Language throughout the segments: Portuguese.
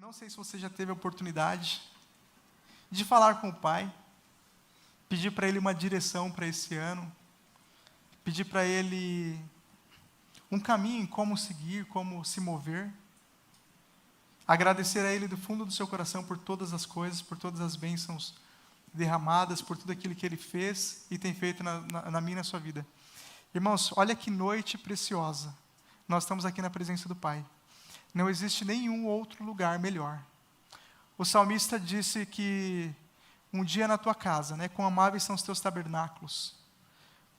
Eu não sei se você já teve a oportunidade de falar com o Pai, pedir para Ele uma direção para esse ano, pedir para Ele um caminho em como seguir, como se mover, agradecer a Ele do fundo do seu coração por todas as coisas, por todas as bênçãos derramadas, por tudo aquilo que Ele fez e tem feito na minha e na sua vida. Irmãos, olha que noite preciosa. Nós estamos aqui na presença do Pai. Não existe nenhum outro lugar melhor. O salmista disse que um dia na tua casa, quão amáveis são os teus tabernáculos.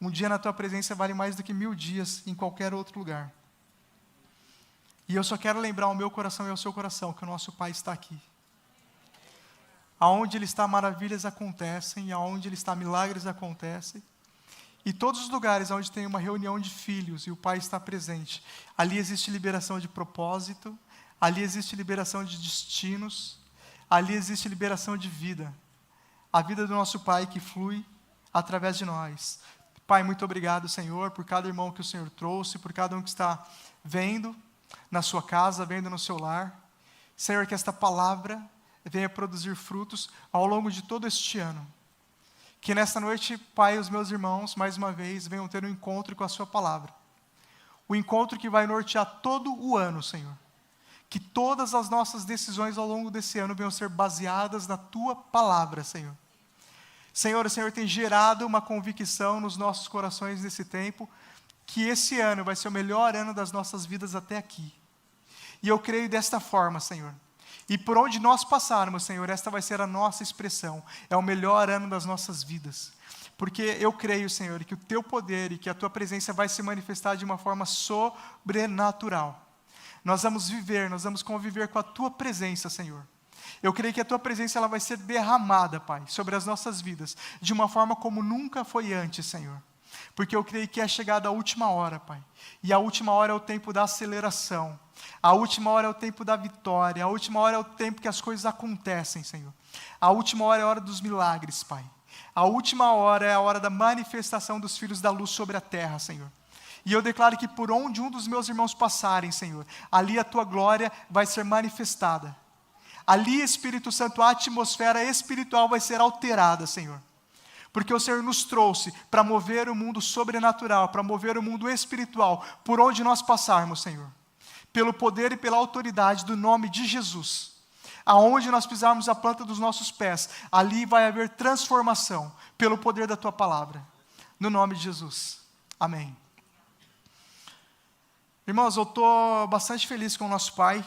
Um dia na tua presença vale mais do que 1000 dias em qualquer outro lugar. E eu só quero lembrar ao meu coração e ao seu coração que o nosso Pai está aqui. Aonde Ele está, maravilhas acontecem, e aonde Ele está, milagres acontecem. E todos os lugares onde tem uma reunião de filhos e o Pai está presente, ali existe liberação de propósito, ali existe liberação de destinos, ali existe liberação de vida. A vida do nosso Pai que flui através de nós. Pai, muito obrigado, Senhor, por cada irmão que o Senhor trouxe, por cada um que está vendo na sua casa, vendo no seu lar. Senhor, que esta palavra venha produzir frutos ao longo de todo este ano. Que nesta noite, Pai, os meus irmãos, mais uma vez, venham ter um encontro com a sua palavra. O encontro que vai nortear todo o ano, Senhor. Que todas as nossas decisões ao longo desse ano venham ser baseadas na tua palavra, Senhor. Senhor, o Senhor tem gerado uma convicção nos nossos corações nesse tempo, que esse ano vai ser o melhor ano das nossas vidas até aqui. E eu creio desta forma, Senhor. E por onde nós passarmos, Senhor, esta vai ser a nossa expressão. É o melhor ano das nossas vidas. Porque eu creio, Senhor, que o Teu poder e que a Tua presença vai se manifestar de uma forma sobrenatural. Nós vamos viver, nós vamos conviver com a Tua presença, Senhor. Eu creio que a Tua presença ela vai ser derramada, Pai, sobre as nossas vidas, de uma forma como nunca foi antes, Senhor. Porque eu creio que é chegada a última hora, Pai. E a última hora é o tempo da aceleração. A última hora é o tempo da vitória. A última hora é o tempo que as coisas acontecem, Senhor. A última hora é a hora dos milagres, Pai. A última hora é a hora da manifestação dos filhos da luz sobre a terra, Senhor. E eu declaro que por onde um dos meus irmãos passarem, Senhor, ali a Tua glória vai ser manifestada. Ali, Espírito Santo, a atmosfera espiritual vai ser alterada, Senhor. Porque o Senhor nos trouxe para mover o mundo sobrenatural, para mover o mundo espiritual, por onde nós passarmos, Senhor. Pelo poder e pela autoridade do nome de Jesus. Aonde nós pisarmos a planta dos nossos pés, ali vai haver transformação, pelo poder da Tua palavra. No nome de Jesus. Amém. Irmãos, eu estou bastante feliz com o nosso Pai.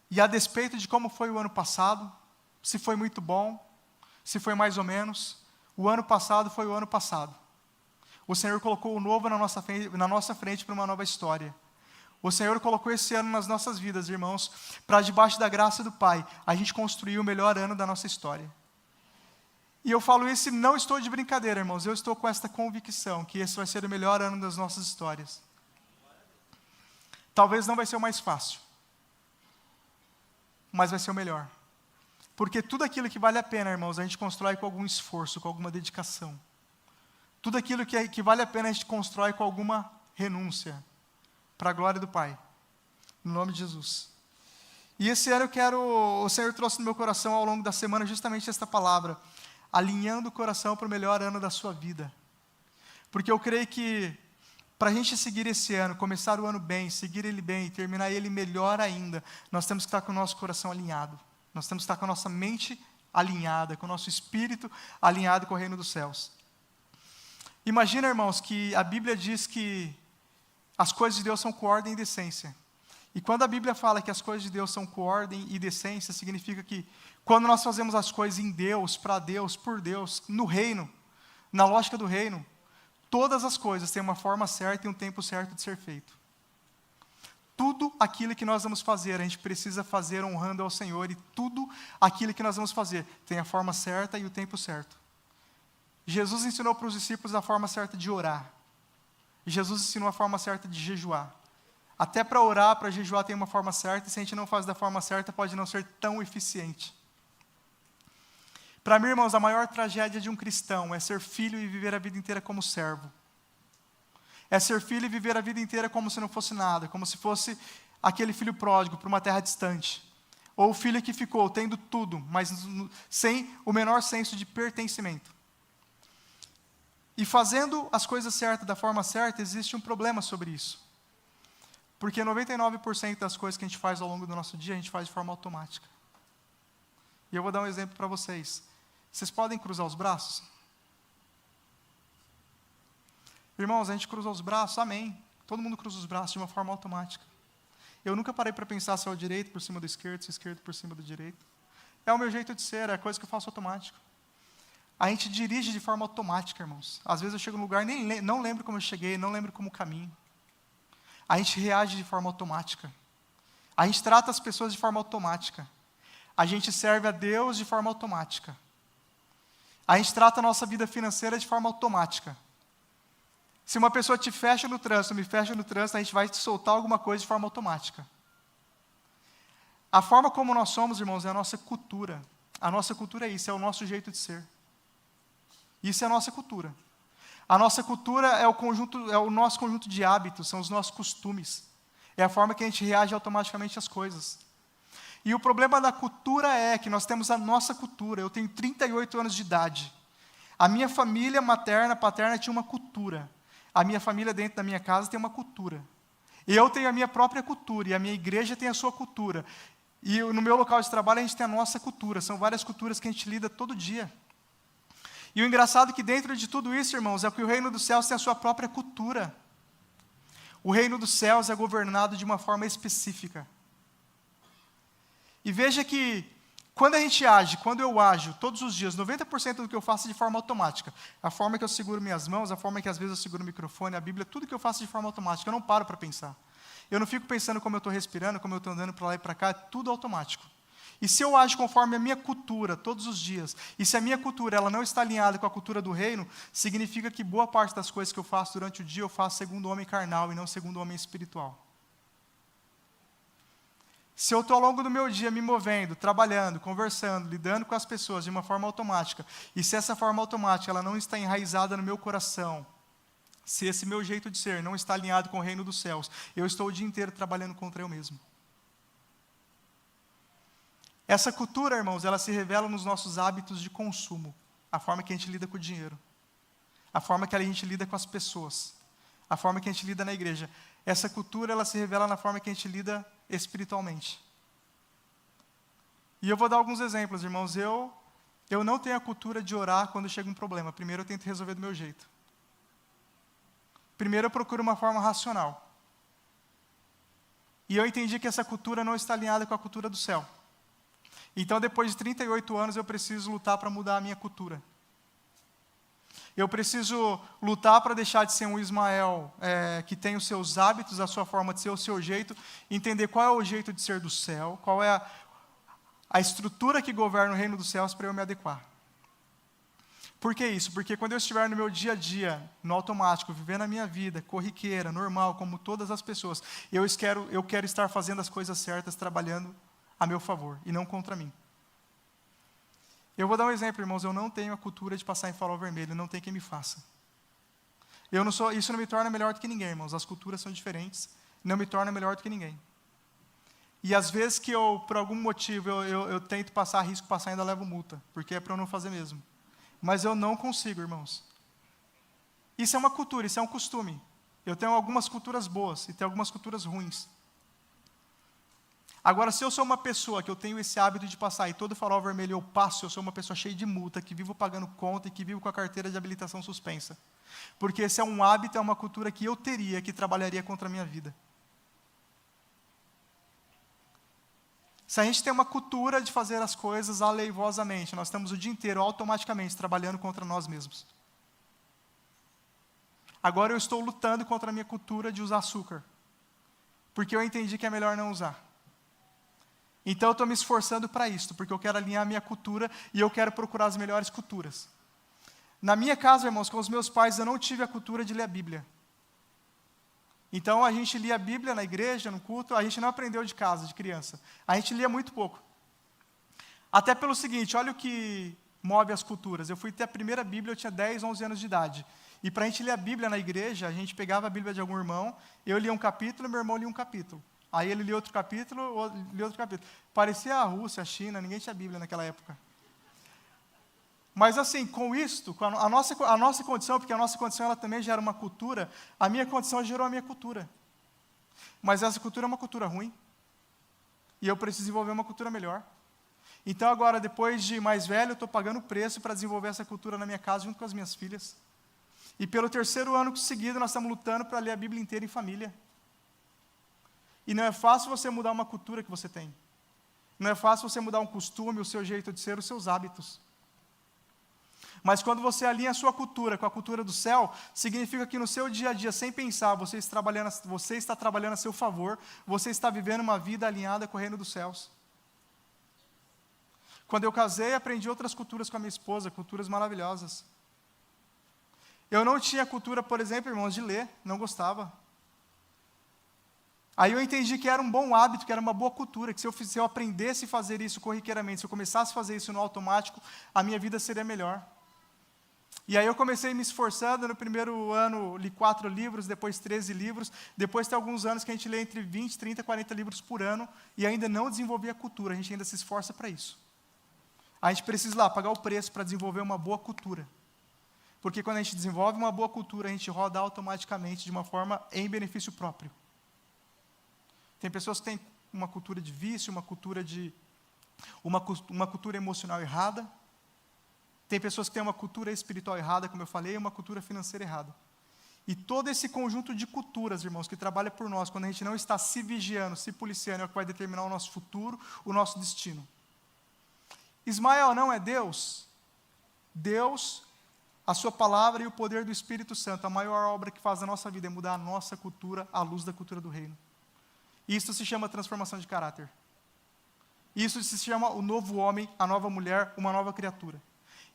E a despeito de como foi o ano passado, se foi muito bom, se foi mais ou menos, o ano passado foi o ano passado. O Senhor colocou o novo na nossa frente para uma nova história. O Senhor colocou esse ano nas nossas vidas, irmãos, para debaixo da graça do Pai, a gente construir o melhor ano da nossa história. E eu falo isso e não estou de brincadeira, irmãos, eu estou com esta convicção, que esse vai ser o melhor ano das nossas histórias. Talvez não vai ser o mais fácil, mas vai ser o melhor. Porque tudo aquilo que vale a pena, irmãos, a gente constrói com algum esforço, com alguma dedicação. Tudo aquilo que vale a pena a gente constrói com alguma renúncia, para a glória do Pai, no nome de Jesus. E esse ano o Senhor trouxe no meu coração ao longo da semana justamente esta palavra, alinhando o coração para o melhor ano da sua vida. Porque eu creio que para a gente seguir esse ano, começar o ano bem, seguir ele bem e terminar ele melhor ainda, nós temos que estar com o nosso coração alinhado. Nós temos que estar com a nossa mente alinhada, com o nosso espírito alinhado com o reino dos céus. Imagina, irmãos, que a Bíblia diz que as coisas de Deus são com ordem e decência. E quando a Bíblia fala que as coisas de Deus são com ordem e decência, significa que quando nós fazemos as coisas em Deus, para Deus, por Deus, no reino, na lógica do reino, todas as coisas têm uma forma certa e um tempo certo de ser feito. Tudo aquilo que nós vamos fazer, a gente precisa fazer honrando ao Senhor, e tudo aquilo que nós vamos fazer tem a forma certa e o tempo certo. Jesus ensinou para os discípulos a forma certa de orar. Jesus ensinou a forma certa de jejuar. Até para orar, para jejuar tem uma forma certa, e se a gente não faz da forma certa, pode não ser tão eficiente. Para mim, irmãos, a maior tragédia de um cristão é ser filho e viver a vida inteira como servo. É ser filho e viver a vida inteira como se não fosse nada, como se fosse aquele filho pródigo para uma terra distante. Ou o filho que ficou tendo tudo, mas sem o menor senso de pertencimento. E fazendo as coisas certas da forma certa, existe um problema sobre isso. Porque 99% das coisas que a gente faz ao longo do nosso dia, a gente faz de forma automática. E eu vou dar um exemplo para vocês. Vocês podem cruzar os braços? Irmãos, a gente cruza os braços, amém. Todo mundo cruza os braços de uma forma automática. Eu nunca parei para pensar se é o direito por cima do esquerdo, se é o esquerdo por cima do direito. É o meu jeito de ser, é a coisa que eu faço automático. A gente dirige de forma automática, irmãos. Às vezes eu chego no lugar e não lembro como eu cheguei, não lembro como caminho. A gente reage de forma automática. A gente trata as pessoas de forma automática. A gente serve a Deus de forma automática. A gente trata a nossa vida financeira de forma automática. Se uma pessoa te fecha no trânsito, me fecha no trânsito, a gente vai te soltar alguma coisa de forma automática. A forma como nós somos, irmãos, é a nossa cultura. A nossa cultura é isso, é o nosso jeito de ser. Isso é a nossa cultura. A nossa cultura é o nosso conjunto de hábitos, são os nossos costumes. É a forma que a gente reage automaticamente às coisas. E o problema da cultura é que nós temos a nossa cultura. Eu tenho 38 anos de idade. A minha família materna, paterna tinha uma cultura. A minha família dentro da minha casa tem uma cultura. Eu tenho a minha própria cultura e a minha igreja tem a sua cultura. E no meu local de trabalho a gente tem a nossa cultura. São várias culturas que a gente lida todo dia. E o engraçado é que dentro de tudo isso, irmãos, é que o reino dos céus tem a sua própria cultura. O reino dos céus é governado de uma forma específica. E veja que quando a gente age, quando eu ajo, todos os dias, 90% do que eu faço é de forma automática. A forma que eu seguro minhas mãos, a forma que às vezes eu seguro o microfone, a Bíblia, tudo que eu faço de forma automática. Eu não paro para pensar. Eu não fico pensando como eu estou respirando, como eu estou andando para lá e para cá, é tudo automático. E se eu ajo conforme a minha cultura, todos os dias, e se a minha cultura ela não está alinhada com a cultura do reino, significa que boa parte das coisas que eu faço durante o dia, eu faço segundo o homem carnal e não segundo o homem espiritual. Se eu estou ao longo do meu dia me movendo, trabalhando, conversando, lidando com as pessoas de uma forma automática, e se essa forma automática ela não está enraizada no meu coração, se esse meu jeito de ser não está alinhado com o reino dos céus, eu estou o dia inteiro trabalhando contra eu mesmo. Essa cultura, irmãos, ela se revela nos nossos hábitos de consumo, a forma que a gente lida com o dinheiro, a forma que a gente lida com as pessoas, a forma que a gente lida na igreja. Essa cultura, ela se revela na forma que a gente lida espiritualmente. E eu vou dar alguns exemplos, irmãos. Eu não tenho a cultura de orar quando chega um problema. Primeiro eu tento resolver do meu jeito. Primeiro eu procuro uma forma racional. E eu entendi que essa cultura não está alinhada com a cultura do céu. Então, depois de 38 anos, eu preciso lutar para mudar a minha cultura. Eu preciso lutar para deixar de ser um Ismael que tem os seus hábitos, a sua forma de ser, o seu jeito, entender qual é o jeito de ser do céu, qual é a estrutura que governa o reino dos céus para eu me adequar. Por que isso? Porque quando eu estiver no meu dia a dia, no automático, vivendo a minha vida, corriqueira, normal, como todas as pessoas, eu quero estar fazendo as coisas certas, trabalhando a meu favor, e não contra mim. Eu vou dar um exemplo, irmãos. Eu não tenho a cultura de passar em farol vermelho, não tem quem me faça. Isso não me torna melhor do que ninguém, irmãos. As culturas são diferentes, não me torna melhor do que ninguém. E às vezes que por algum motivo, eu tento passar risco, ainda levo multa, porque é para eu não fazer mesmo. Mas eu não consigo, irmãos. Isso é uma cultura, isso é um costume. Eu tenho algumas culturas boas e tenho algumas culturas ruins. Agora, se eu sou uma pessoa que eu tenho esse hábito de passar e todo farol vermelho eu passo, eu sou uma pessoa cheia de multa, que vivo pagando conta e que vivo com a carteira de habilitação suspensa. Porque esse é um hábito, é uma cultura que eu teria, que trabalharia contra a minha vida. Se a gente tem uma cultura de fazer as coisas aleivosamente, nós estamos o dia inteiro automaticamente trabalhando contra nós mesmos. Agora eu estou lutando contra a minha cultura de usar açúcar, porque eu entendi que é melhor não usar. Então eu estou me esforçando para isso, porque eu quero alinhar a minha cultura e eu quero procurar as melhores culturas. Na minha casa, irmãos, com os meus pais, eu não tive a cultura de ler a Bíblia. Então a gente lia a Bíblia na igreja, no culto, a gente não aprendeu de casa, de criança. A gente lia muito pouco. Até pelo seguinte, olha o que move as culturas. Eu fui ter a primeira Bíblia, eu tinha 10, 11 anos de idade. E para a gente ler a Bíblia na igreja, a gente pegava a Bíblia de algum irmão, eu lia um capítulo e meu irmão lia um capítulo. Aí ele lia outro capítulo, lia outro capítulo. Parecia a Rússia, a China, ninguém tinha Bíblia naquela época. Mas assim, com isto, com a nossa condição, porque a nossa condição ela também gera uma cultura, a minha condição gerou a minha cultura. Mas essa cultura é uma cultura ruim. E eu preciso desenvolver uma cultura melhor. Então agora, depois de mais velho, eu estou pagando o preço para desenvolver essa cultura na minha casa, junto com as minhas filhas. E pelo 3º ano seguido, nós estamos lutando para ler a Bíblia inteira em família. E não é fácil você mudar uma cultura que você tem. Não é fácil você mudar um costume, o seu jeito de ser, os seus hábitos. Mas quando você alinha a sua cultura com a cultura do céu, significa que no seu dia a dia, sem pensar, você está trabalhando a seu favor, você está vivendo uma vida alinhada com o reino dos céus. Quando eu casei, aprendi outras culturas com a minha esposa, culturas maravilhosas. Eu não tinha cultura, por exemplo, irmãos, de ler, não gostava. Aí eu entendi que era um bom hábito, que era uma boa cultura, que se eu aprendesse a fazer isso corriqueiramente, se eu começasse a fazer isso no automático, a minha vida seria melhor. E aí eu comecei me esforçando, no primeiro ano li 4 livros, depois 13 livros, depois tem alguns anos que a gente lê entre 20, 30, 40 livros por ano, e ainda não desenvolvi a cultura, a gente ainda se esforça para isso. A gente precisa lá pagar o preço para desenvolver uma boa cultura. Porque quando a gente desenvolve uma boa cultura, a gente roda automaticamente de uma forma em benefício próprio. Tem pessoas que têm uma cultura de vício, uma cultura emocional errada. Tem pessoas que têm uma cultura espiritual errada, como eu falei, e uma cultura financeira errada. E todo esse conjunto de culturas, irmãos, que trabalha por nós, quando a gente não está se vigiando, se policiando, é o que vai determinar o nosso futuro, o nosso destino. Ismael não é Deus? Deus, a sua palavra e o poder do Espírito Santo, a maior obra que faz a nossa vida é mudar a nossa cultura à luz da cultura do reino. Isso se chama transformação de caráter. Isso se chama o novo homem, a nova mulher, uma nova criatura.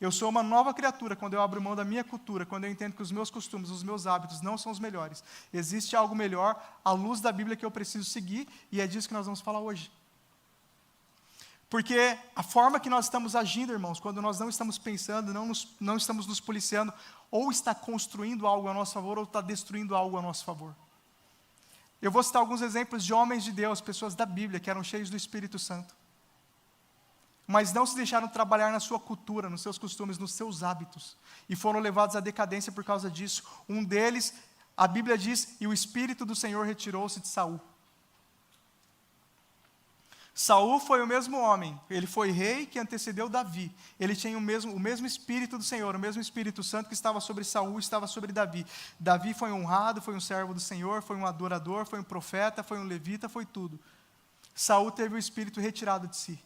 Eu sou uma nova criatura quando eu abro mão da minha cultura, quando eu entendo que os meus costumes, os meus hábitos não são os melhores. Existe algo melhor à luz da Bíblia que eu preciso seguir, e é disso que nós vamos falar hoje. Porque a forma que nós estamos agindo, irmãos, quando nós não estamos pensando, não estamos nos policiando, ou está construindo algo a nosso favor, ou está destruindo algo a nosso favor. Eu vou citar alguns exemplos de homens de Deus, pessoas da Bíblia, que eram cheios do Espírito Santo. Mas não se deixaram trabalhar na sua cultura, nos seus costumes, nos seus hábitos. E foram levados à decadência por causa disso. Um deles, a Bíblia diz, e o Espírito do Senhor retirou-se de Saul. Saul foi o mesmo homem, ele foi rei que antecedeu Davi. Ele tinha o mesmo Espírito do Senhor, o mesmo Espírito Santo que estava sobre Saul, estava sobre Davi. Davi foi honrado, foi um servo do Senhor, foi um adorador, foi um profeta, foi um levita, foi tudo. Saul teve o Espírito retirado de si.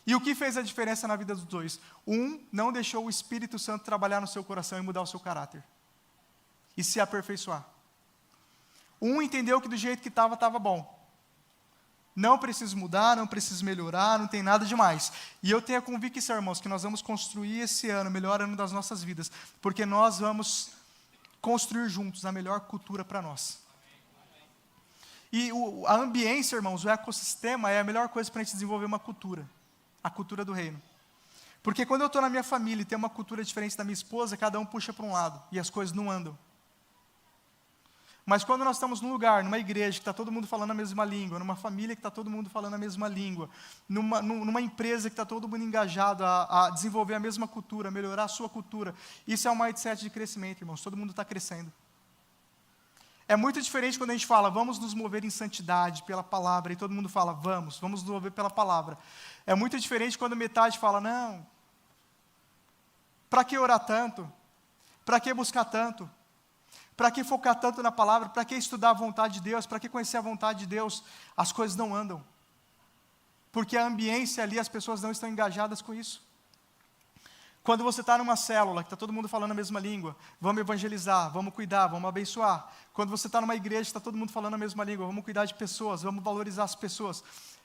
E o que fez a diferença na vida dos dois? Um não deixou o Espírito Santo trabalhar no seu coração e mudar o seu caráter. E se aperfeiçoar. Um entendeu que do jeito que estava bom. Não preciso mudar, não preciso melhorar, não tem nada demais. E eu tenho a convicção, irmãos, que nós vamos construir esse ano, o melhor ano das nossas vidas, porque nós vamos construir juntos a melhor cultura para nós. E a ambiência, irmãos, o ecossistema é a melhor coisa para a gente desenvolver uma cultura, a cultura do reino. Porque quando eu estou na minha família e tem uma cultura diferente da minha esposa, cada um puxa para um lado e as coisas não andam. Mas quando nós estamos num lugar, numa igreja que está todo mundo falando a mesma língua, numa família que está todo mundo falando a mesma língua, numa empresa que está todo mundo engajado a desenvolver a mesma cultura, a melhorar a sua cultura, isso é um mindset de crescimento, irmãos, todo mundo está crescendo. É muito diferente quando a gente fala, vamos nos mover em santidade pela palavra, e todo mundo fala, vamos nos mover pela palavra. É muito diferente quando metade fala, não, para que orar tanto? Para que buscar tanto? Para que focar tanto na palavra? Para que estudar a vontade de Deus? Para que conhecer a vontade de Deus? As coisas não andam. Porque a ambiência ali, as pessoas não estão engajadas com isso. Quando você está numa célula, que está todo mundo falando a mesma língua, vamos evangelizar, vamos cuidar, vamos abençoar. Quando você está numa igreja, está todo mundo falando a mesma língua, vamos cuidar de pessoas, vamos valorizar as pessoas.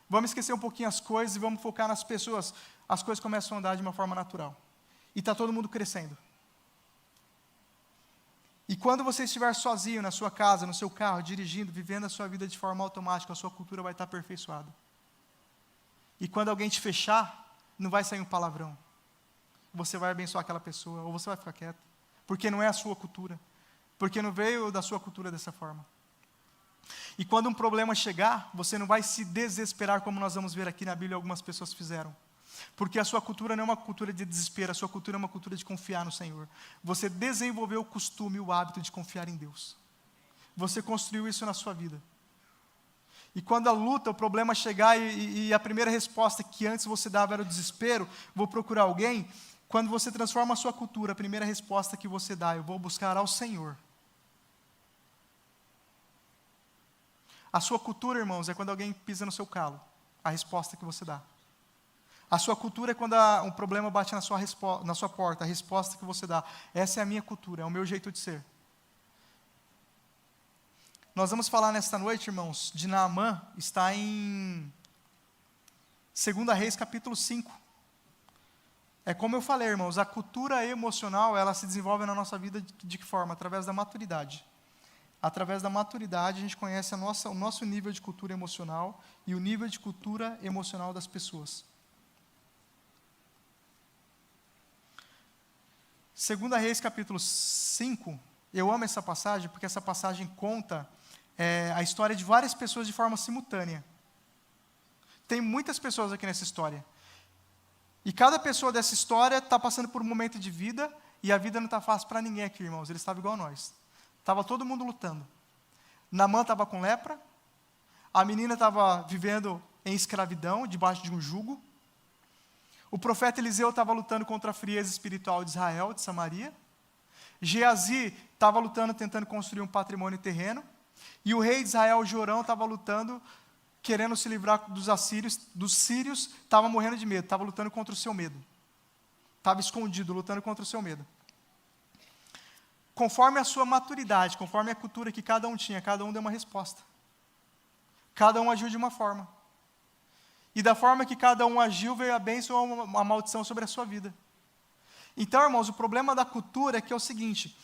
Vamos esquecer um pouquinho as coisas e vamos focar nas pessoas. As coisas começam a andar de uma forma natural. E está todo mundo crescendo. E quando você estiver sozinho na sua casa, no seu carro, dirigindo, vivendo a sua vida de forma automática, a sua cultura vai estar aperfeiçoada. E quando alguém te fechar, não vai sair um palavrão. Você vai abençoar aquela pessoa, ou você vai ficar quieto. Porque não é a sua cultura. Porque não veio da sua cultura dessa forma. E quando um problema chegar, você não vai se desesperar, como nós vamos ver aqui na Bíblia algumas pessoas fizeram. Porque a sua cultura não é uma cultura de desespero, a sua cultura é uma cultura de confiar no Senhor. Você desenvolveu o costume, o hábito de confiar em Deus. Você construiu isso na sua vida. E quando a luta, o problema chegar e a primeira resposta que antes você dava era o desespero, vou procurar alguém. Quando você transforma a sua cultura, a primeira resposta que você dá, eu vou buscar ao Senhor. A sua cultura, irmãos, é quando alguém pisa no seu calo, a resposta que você dá. A sua cultura é quando um problema bate na sua porta, a resposta que você dá. Essa é a minha cultura, é o meu jeito de ser. Nós vamos falar nesta noite, irmãos, de Naamã, está em 2 Reis, capítulo 5. É como eu falei, irmãos, a cultura emocional, ela se desenvolve na nossa vida de que forma? Através da maturidade. Através da maturidade, a gente conhece o nosso nível de cultura emocional e o nível de cultura emocional das pessoas. 2 Reis, capítulo 5, eu amo essa passagem, porque essa passagem conta a história de várias pessoas de forma simultânea. Tem muitas pessoas aqui nessa história. E cada pessoa dessa história está passando por um momento de vida, e a vida não está fácil para ninguém aqui, irmãos. Eles estavam igual a nós. Estava todo mundo lutando. Naamã estava com lepra, a menina estava vivendo em escravidão, debaixo de um jugo. O profeta Eliseu estava lutando contra a frieza espiritual de Israel, de Samaria. Geazi estava lutando, tentando construir um patrimônio terreno. E o rei de Israel, Jorão, estava lutando, querendo se livrar dos assírios, dos sírios, estava morrendo de medo, estava lutando contra o seu medo. Estava escondido, lutando contra o seu medo. Conforme a sua maturidade, conforme a cultura que cada um tinha, cada um deu uma resposta. Cada um agiu de uma forma. E da forma que cada um agiu, veio a bênção ou a maldição sobre a sua vida. Então, irmãos, o problema da cultura é que é o seguinte: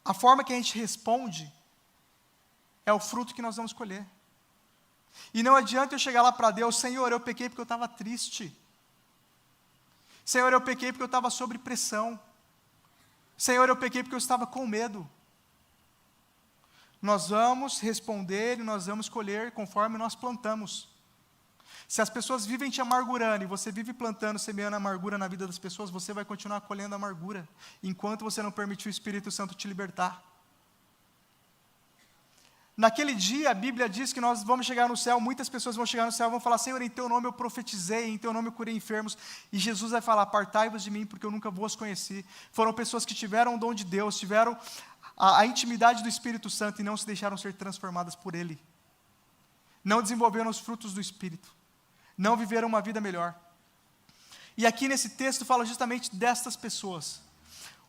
a forma que a gente responde é o fruto que nós vamos colher. E não adianta eu chegar lá para Deus: Senhor, eu pequei porque eu estava triste. Senhor, eu pequei porque eu estava sob pressão. Senhor, eu pequei porque eu estava com medo. Nós vamos responder e nós vamos colher conforme nós plantamos. Se as pessoas vivem te amargurando e você vive plantando, semeando amargura na vida das pessoas, você vai continuar colhendo amargura, enquanto você não permitir o Espírito Santo te libertar. Naquele dia, a Bíblia diz que nós vamos chegar no céu, muitas pessoas vão chegar no céu e vão falar: Senhor, em Teu nome eu profetizei, em Teu nome eu curei enfermos. E Jesus vai falar: apartai-vos de mim, porque eu nunca vos conheci. Foram pessoas que tiveram o dom de Deus, tiveram a intimidade do Espírito Santo e não se deixaram ser transformadas por Ele. Não desenvolveram os frutos do Espírito. Não viveram uma vida melhor. E aqui nesse texto fala justamente destas pessoas.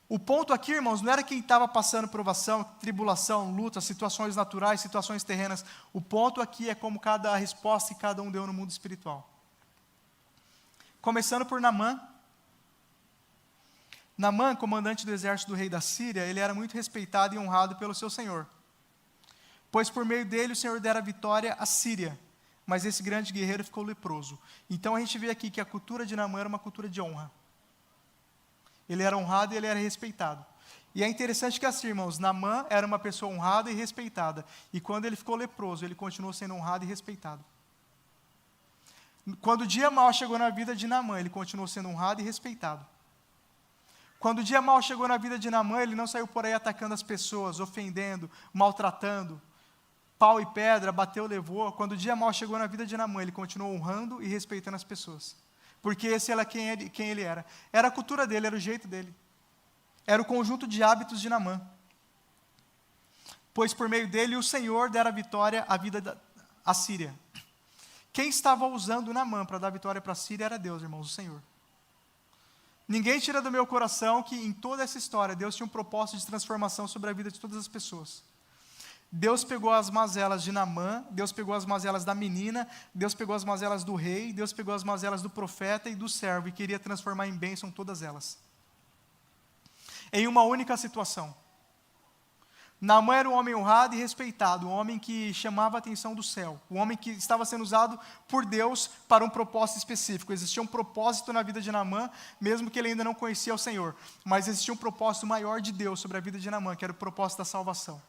O ponto aqui, irmãos, não era quem estava passando provação, tribulação, luta, situações naturais, situações terrenas. O ponto aqui é como cada resposta que cada um deu no mundo espiritual. Começando por Naamã. Naamã, comandante do exército do rei da Síria, ele era muito respeitado e honrado pelo seu senhor. Pois por meio dele o Senhor dera vitória à Síria. Mas esse grande guerreiro ficou leproso. Então a gente vê aqui que a cultura de Naamã era uma cultura de honra. Ele era honrado e ele era respeitado. E é interessante que assim, irmãos, Naamã era uma pessoa honrada e respeitada. E quando ele ficou leproso, ele continuou sendo honrado e respeitado. Quando o dia mau chegou na vida de Naamã, ele continuou sendo honrado e respeitado. Quando o dia mau chegou na vida de Naamã, ele não saiu por aí atacando as pessoas, ofendendo, maltratando. Pau e pedra, bateu, levou. Quando o dia mau chegou na vida de Naamã, ele continuou honrando e respeitando as pessoas. Porque esse era quem ele era. Era a cultura dele, era o jeito dele. Era o conjunto de hábitos de Naamã. Pois por meio dele o Senhor dera vitória à vida à Síria. Quem estava usando Naamã para dar vitória para a Síria era Deus, irmãos, o Senhor. Ninguém tira do meu coração que em toda essa história Deus tinha um propósito de transformação sobre a vida de todas as pessoas. Deus pegou as mazelas de Naamã, Deus pegou as mazelas da menina, Deus pegou as mazelas do rei, Deus pegou as mazelas do profeta e do servo e queria transformar em bênção todas elas. Em uma única situação. Naamã era um homem honrado e respeitado, um homem que chamava a atenção do céu, um homem que estava sendo usado por Deus para um propósito específico. Existia um propósito na vida de Naamã, mesmo que ele ainda não conhecia o Senhor, mas existia um propósito maior de Deus sobre a vida de Naamã, que era o propósito da salvação.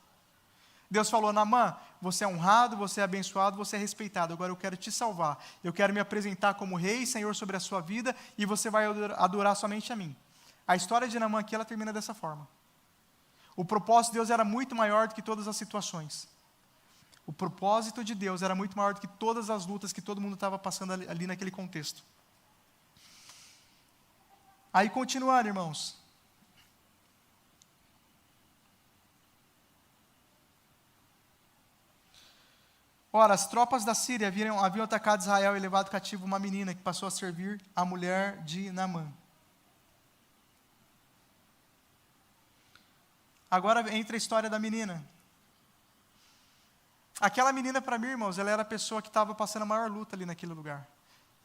Deus falou: Naamã, você é honrado, você é abençoado, você é respeitado, agora eu quero te salvar, eu quero me apresentar como rei e senhor sobre a sua vida, e você vai adorar somente a mim. A história de Naamã aqui, ela termina dessa forma. O propósito de Deus era muito maior do que todas as situações. O propósito de Deus era muito maior do que todas as lutas que todo mundo estava passando ali naquele contexto. Aí continuando, irmãos. Ora, as tropas da Síria haviam atacado Israel e levado cativo uma menina que passou a servir a mulher de Naamã. Agora entra a história da menina. Aquela menina, para mim, irmãos, ela era a pessoa que estava passando a maior luta ali naquele lugar.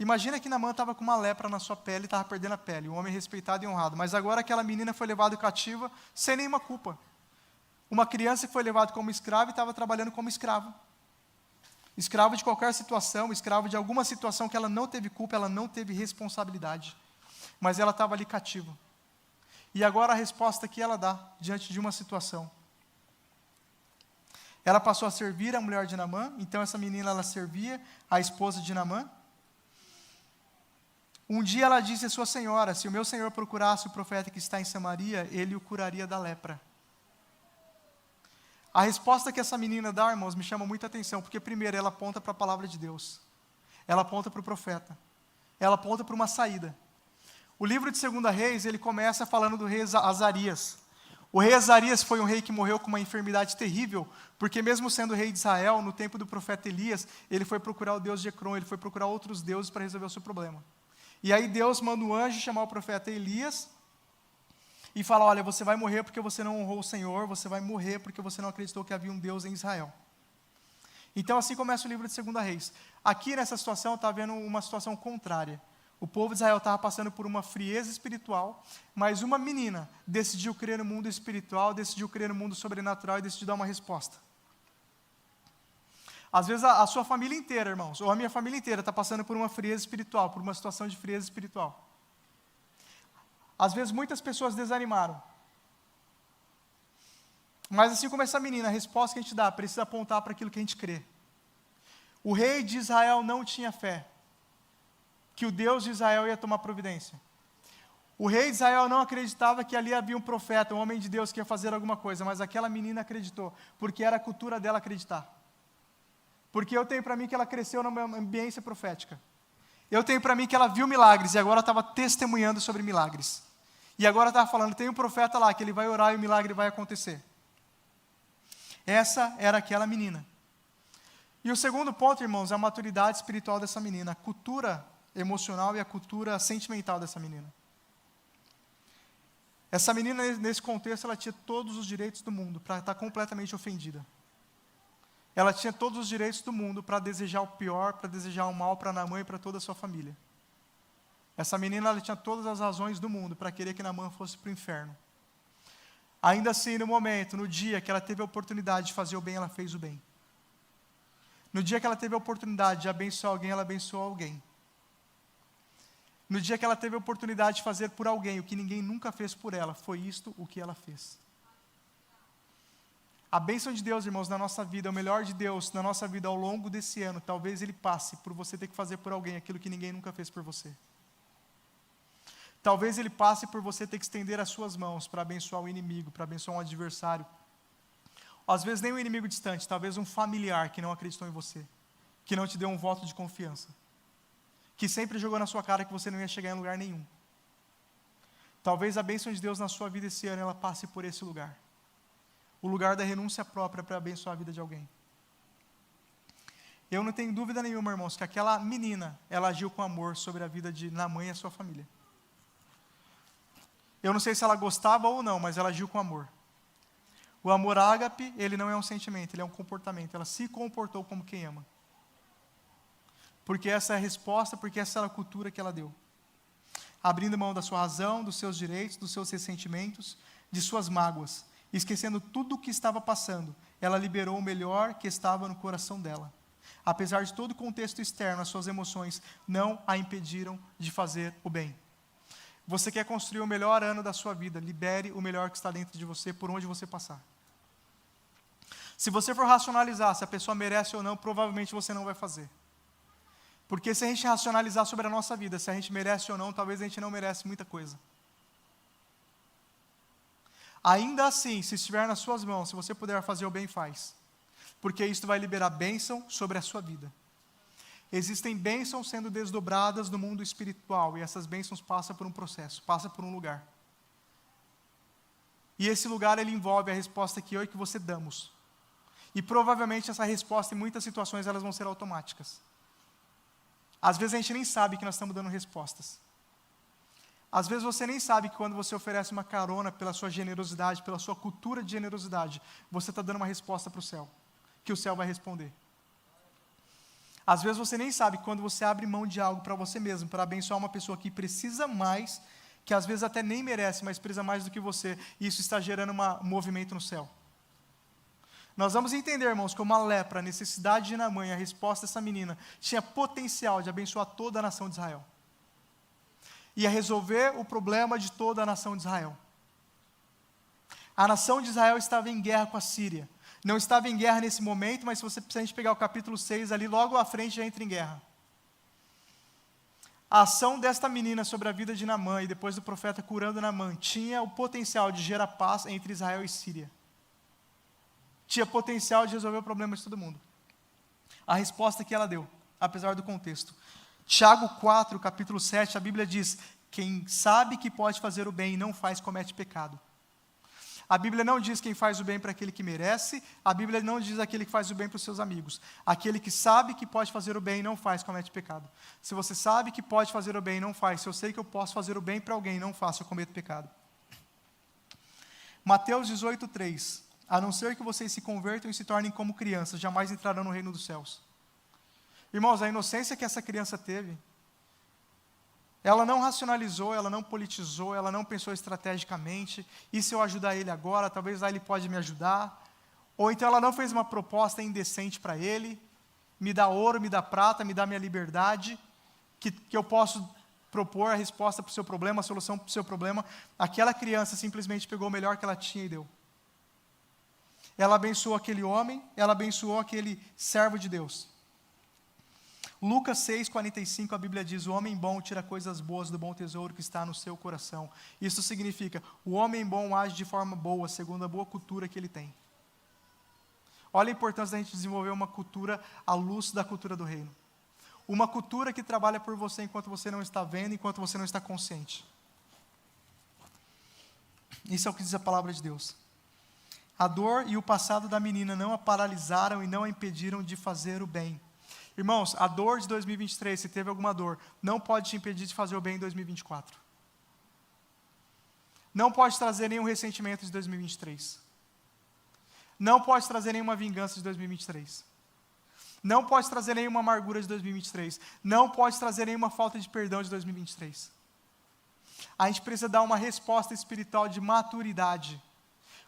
Imagina que Naamã estava com uma lepra na sua pele e estava perdendo a pele, um homem respeitado e honrado. Mas agora aquela menina foi levada cativa sem nenhuma culpa. Uma criança que foi levada como escrava e estava trabalhando como escravo. Escravo de qualquer situação, escravo de alguma situação que ela não teve culpa, ela não teve responsabilidade. Mas ela estava ali cativa. E agora a resposta que ela dá diante de uma situação. Ela passou a servir a mulher de Naamã, então essa menina ela servia a esposa de Naamã. Um dia ela disse à sua senhora: se o meu senhor procurasse o profeta que está em Samaria, ele o curaria da lepra. A resposta que essa menina dá, irmãos, me chama muita atenção, porque primeiro ela aponta para a palavra de Deus, ela aponta para o profeta, ela aponta para uma saída. O livro de 2 Reis, ele começa falando do rei Azarias. O rei Azarias foi um rei que morreu com uma enfermidade terrível, porque mesmo sendo rei de Israel, no tempo do profeta Elias, ele foi procurar o Deus de Ecrom, ele foi procurar outros deuses para resolver o seu problema. E aí Deus manda um anjo chamar o profeta Elias, e fala: olha, você vai morrer porque você não honrou o Senhor, você vai morrer porque você não acreditou que havia um Deus em Israel. Então assim começa o livro de 2 Reis. Aqui nessa situação está havendo uma situação contrária. O povo de Israel estava passando por uma frieza espiritual, mas uma menina decidiu crer no mundo espiritual, decidiu crer no mundo sobrenatural e decidiu dar uma resposta. Às vezes a sua família inteira, irmãos, ou a minha família inteira está passando por uma frieza espiritual, por uma situação de frieza espiritual. Às vezes muitas pessoas desanimaram. Mas assim como essa menina, a resposta que a gente dá precisa apontar para aquilo que a gente crê. O rei de Israel não tinha fé que o Deus de Israel ia tomar providência. O rei de Israel não acreditava que ali havia um profeta, um homem de Deus que ia fazer alguma coisa, mas aquela menina acreditou, porque era a cultura dela acreditar. Porque eu tenho para mim que ela cresceu numa ambiência profética. Eu tenho para mim que ela viu milagres e agora estava testemunhando sobre milagres. E agora estava falando: tem um profeta lá que ele vai orar e o milagre vai acontecer. Essa era aquela menina. E o segundo ponto, irmãos, é a maturidade espiritual dessa menina, a cultura emocional e a cultura sentimental dessa menina. Essa menina, nesse contexto, ela tinha todos os direitos do mundo para estar completamente ofendida. Ela tinha todos os direitos do mundo para desejar o pior, para desejar o mal para Naamã e para toda a sua família. Essa menina, ela tinha todas as razões do mundo para querer que Naamã fosse para o inferno. Ainda assim, no momento, no dia que ela teve a oportunidade de fazer o bem, ela fez o bem. No dia que ela teve a oportunidade de abençoar alguém, ela abençoou alguém. No dia que ela teve a oportunidade de fazer por alguém o que ninguém nunca fez por ela, foi isto o que ela fez. A bênção de Deus, irmãos, na nossa vida, o melhor de Deus na nossa vida ao longo desse ano, talvez ele passe por você ter que fazer por alguém aquilo que ninguém nunca fez por você. Talvez ele passe por você ter que estender as suas mãos para abençoar o inimigo, para abençoar um adversário. Às vezes nem um inimigo distante, talvez um familiar que não acreditou em você, que não te deu um voto de confiança, que sempre jogou na sua cara que você não ia chegar em lugar nenhum. Talvez a bênção de Deus na sua vida esse ano, ela passe por esse lugar. O lugar da renúncia própria para abençoar a vida de alguém. Eu não tenho dúvida nenhuma, irmãos, que aquela menina, ela agiu com amor sobre a vida de Naamã e a sua família. Eu não sei se ela gostava ou não, mas ela agiu com amor. O amor ágape, ele não é um sentimento, ele é um comportamento. Ela se comportou como quem ama. Porque essa é a resposta, porque essa era a cultura que ela deu. Abrindo mão da sua razão, dos seus direitos, dos seus ressentimentos, de suas mágoas. Esquecendo tudo o que estava passando, ela liberou o melhor que estava no coração dela. Apesar de todo o contexto externo, as suas emoções não a impediram de fazer o bem. Você quer construir o melhor ano da sua vida, libere o melhor que está dentro de você, por onde você passar. Se você for racionalizar se a pessoa merece ou não, provavelmente você não vai fazer. Porque se a gente racionalizar sobre a nossa vida, se a gente merece ou não, talvez a gente não merece muita coisa. Ainda assim, se estiver nas suas mãos, se você puder fazer o bem, faz. Porque isso vai liberar bênção sobre a sua vida. Existem bênçãos sendo desdobradas no mundo espiritual, e essas bênçãos passam por um processo, passam por um lugar. E esse lugar, ele envolve a resposta que eu e que você damos. E provavelmente essa resposta, em muitas situações, elas vão ser automáticas. Às vezes a gente nem sabe que nós estamos dando respostas. Às vezes você nem sabe que quando você oferece uma carona pela sua generosidade, pela sua cultura de generosidade, você está dando uma resposta para o céu, que o céu vai responder. Às vezes você nem sabe que quando você abre mão de algo para você mesmo, para abençoar uma pessoa que precisa mais, que às vezes até nem merece, mas precisa mais do que você, e isso está gerando um movimento no céu. Nós vamos entender, irmãos, que uma lepra, a necessidade de Naamã, a resposta dessa menina, tinha potencial de abençoar toda a nação de Israel. Ia resolver o problema de toda a nação de Israel. A nação de Israel estava em guerra com a Síria. Não estava em guerra nesse momento, mas se a gente pegar o capítulo 6, ali logo à frente já entra em guerra. A ação desta menina sobre a vida de Naamã, e depois do profeta curando Naamã, tinha o potencial de gerar paz entre Israel e Síria. Tinha potencial de resolver o problema de todo mundo. A resposta que ela deu, apesar do contexto. Tiago 4, capítulo 7, a Bíblia diz: quem sabe que pode fazer o bem e não faz, comete pecado. A Bíblia não diz quem faz o bem para aquele que merece, a Bíblia não diz aquele que faz o bem para os seus amigos. Aquele que sabe que pode fazer o bem e não faz, comete pecado. Se você sabe que pode fazer o bem e não faz, se eu sei que eu posso fazer o bem para alguém e não faço, eu cometo pecado. Mateus 18, 3. A não ser que vocês se convertam e se tornem como crianças, jamais entrarão no reino dos céus. Irmãos, a inocência que essa criança teve, ela não racionalizou, ela não politizou, ela não pensou estrategicamente, e se eu ajudar ele agora, talvez lá ele pode me ajudar. Ou então ela não fez uma proposta indecente para ele, me dá ouro, me dá prata, me dá minha liberdade, que eu posso propor a resposta para o seu problema, a solução para o seu problema. Aquela criança simplesmente pegou o melhor que ela tinha e deu. Ela abençoou aquele homem, ela abençoou aquele servo de Deus. Lucas 6,45, a Bíblia diz: o homem bom tira coisas boas do bom tesouro que está no seu coração. Isso significa, o homem bom age de forma boa, segundo a boa cultura que ele tem. Olha a importância da gente desenvolver uma cultura à luz da cultura do reino. Uma cultura que trabalha por você enquanto você não está vendo, enquanto você não está consciente. Isso é o que diz a palavra de Deus. A dor e o passado da menina não a paralisaram e não a impediram de fazer o bem. Irmãos, a dor de 2023, se teve alguma dor, não pode te impedir de fazer o bem em 2024. Não pode trazer nenhum ressentimento de 2023. Não pode trazer nenhuma vingança de 2023. Não pode trazer nenhuma amargura de 2023. Não pode trazer nenhuma falta de perdão de 2023. A gente precisa dar uma resposta espiritual de maturidade.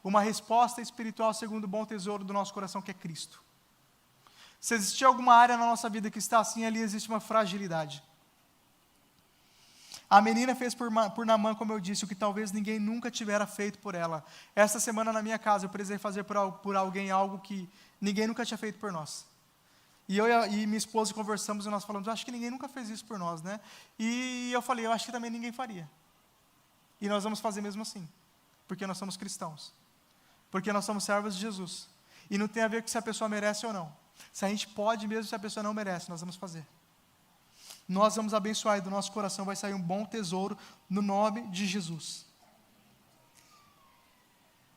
Uma resposta espiritual segundo o bom tesouro do nosso coração, que é Cristo. Se existir alguma área na nossa vida que está assim, ali existe uma fragilidade. A menina fez por Naamã, como eu disse, o que talvez ninguém nunca tivera feito por ela. Esta semana na minha casa, eu precisei fazer por alguém algo que ninguém nunca tinha feito por nós. E eu e minha esposa conversamos e nós falamos: acho que ninguém nunca fez isso por nós, né? E eu falei: eu acho que também ninguém faria. E nós vamos fazer mesmo assim, porque nós somos cristãos. Porque nós somos servos de Jesus. E não tem a ver com se a pessoa merece ou não. Se a gente pode mesmo, se a pessoa não merece, nós vamos fazer. Nós vamos abençoar e do nosso coração vai sair um bom tesouro no nome de Jesus.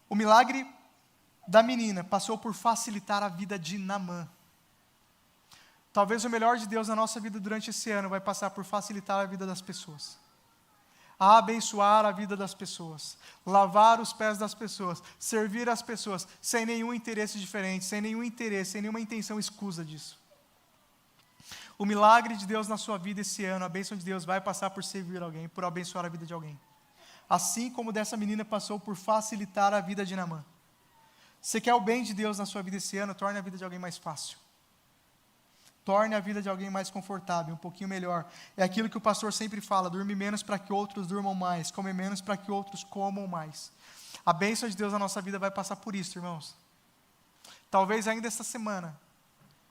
O milagre da menina passou por facilitar a vida de Naamã. Talvez o melhor de Deus na nossa vida durante esse ano vai passar por facilitar a vida das pessoas. A abençoar a vida das pessoas, lavar os pés das pessoas, servir as pessoas, sem nenhum interesse diferente, sem nenhum interesse, sem nenhuma intenção escusa disso. O milagre de Deus na sua vida esse ano, a bênção de Deus vai passar por servir alguém, por abençoar a vida de alguém. Assim como dessa menina passou por facilitar a vida de Naamã. Você quer o bem de Deus na sua vida esse ano, torne a vida de alguém mais fácil. Torne a vida de alguém mais confortável, um pouquinho melhor. É aquilo que o pastor sempre fala: dorme menos para que outros durmam mais, come menos para que outros comam mais. A bênção de Deus na nossa vida vai passar por isso, irmãos. Talvez ainda esta semana,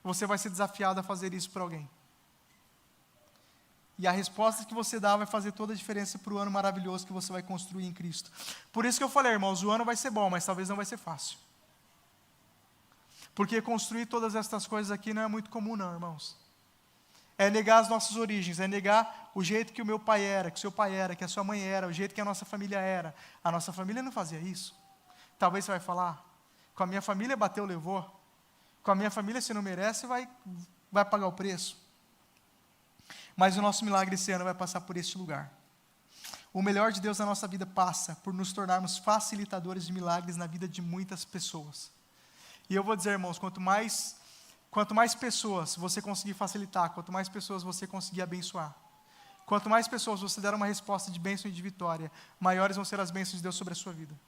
você vai ser desafiado a fazer isso para alguém. E a resposta que você dá vai fazer toda a diferença para o ano maravilhoso que você vai construir em Cristo. Por isso que eu falei, irmãos, o ano vai ser bom, mas talvez não vai ser fácil. Porque construir todas estas coisas aqui não é muito comum não, irmãos. É negar as nossas origens, é negar o jeito que o meu pai era, que o seu pai era, que a sua mãe era, o jeito que a nossa família era. A nossa família não fazia isso. Talvez você vai falar, com a minha família bateu, levou. Com a minha família, se não merece, vai pagar o preço. Mas o nosso milagre esse ano vai passar por este lugar. O melhor de Deus na nossa vida passa por nos tornarmos facilitadores de milagres na vida de muitas pessoas. E eu vou dizer, irmãos, quanto mais pessoas você conseguir facilitar, quanto mais pessoas você conseguir abençoar, quanto mais pessoas você der uma resposta de bênção e de vitória, maiores vão ser as bênçãos de Deus sobre a sua vida.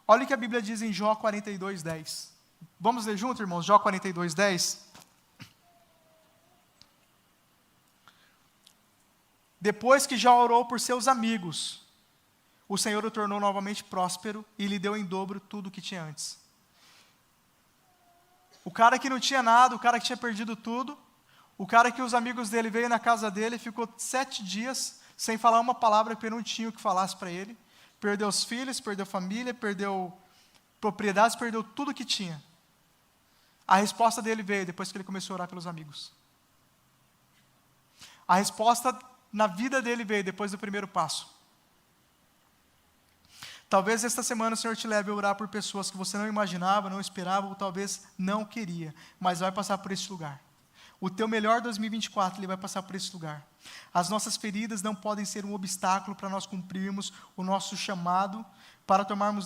Olha o que a Bíblia diz em Jó 42:10. Vamos ler junto, irmãos? Jó 42:10. Depois que Jó orou por seus amigos, o Senhor o tornou novamente próspero e lhe deu em dobro tudo o que tinha antes. O cara que não tinha nada, o cara que tinha perdido tudo, o cara que os amigos dele veio na casa dele, ficou 7 dias sem falar uma palavra, porque não tinha o que falasse para ele. Perdeu os filhos, perdeu família, perdeu propriedades, perdeu tudo que tinha. A resposta dele veio depois que ele começou a orar pelos amigos. A resposta na vida dele veio depois do primeiro passo. Talvez esta semana o Senhor te leve a orar por pessoas que você não imaginava, não esperava, ou talvez não queria, mas vai passar por esse lugar. O teu melhor 2024, ele vai passar por esse lugar. As nossas feridas não podem ser um obstáculo para nós cumprirmos o nosso chamado, para tomarmos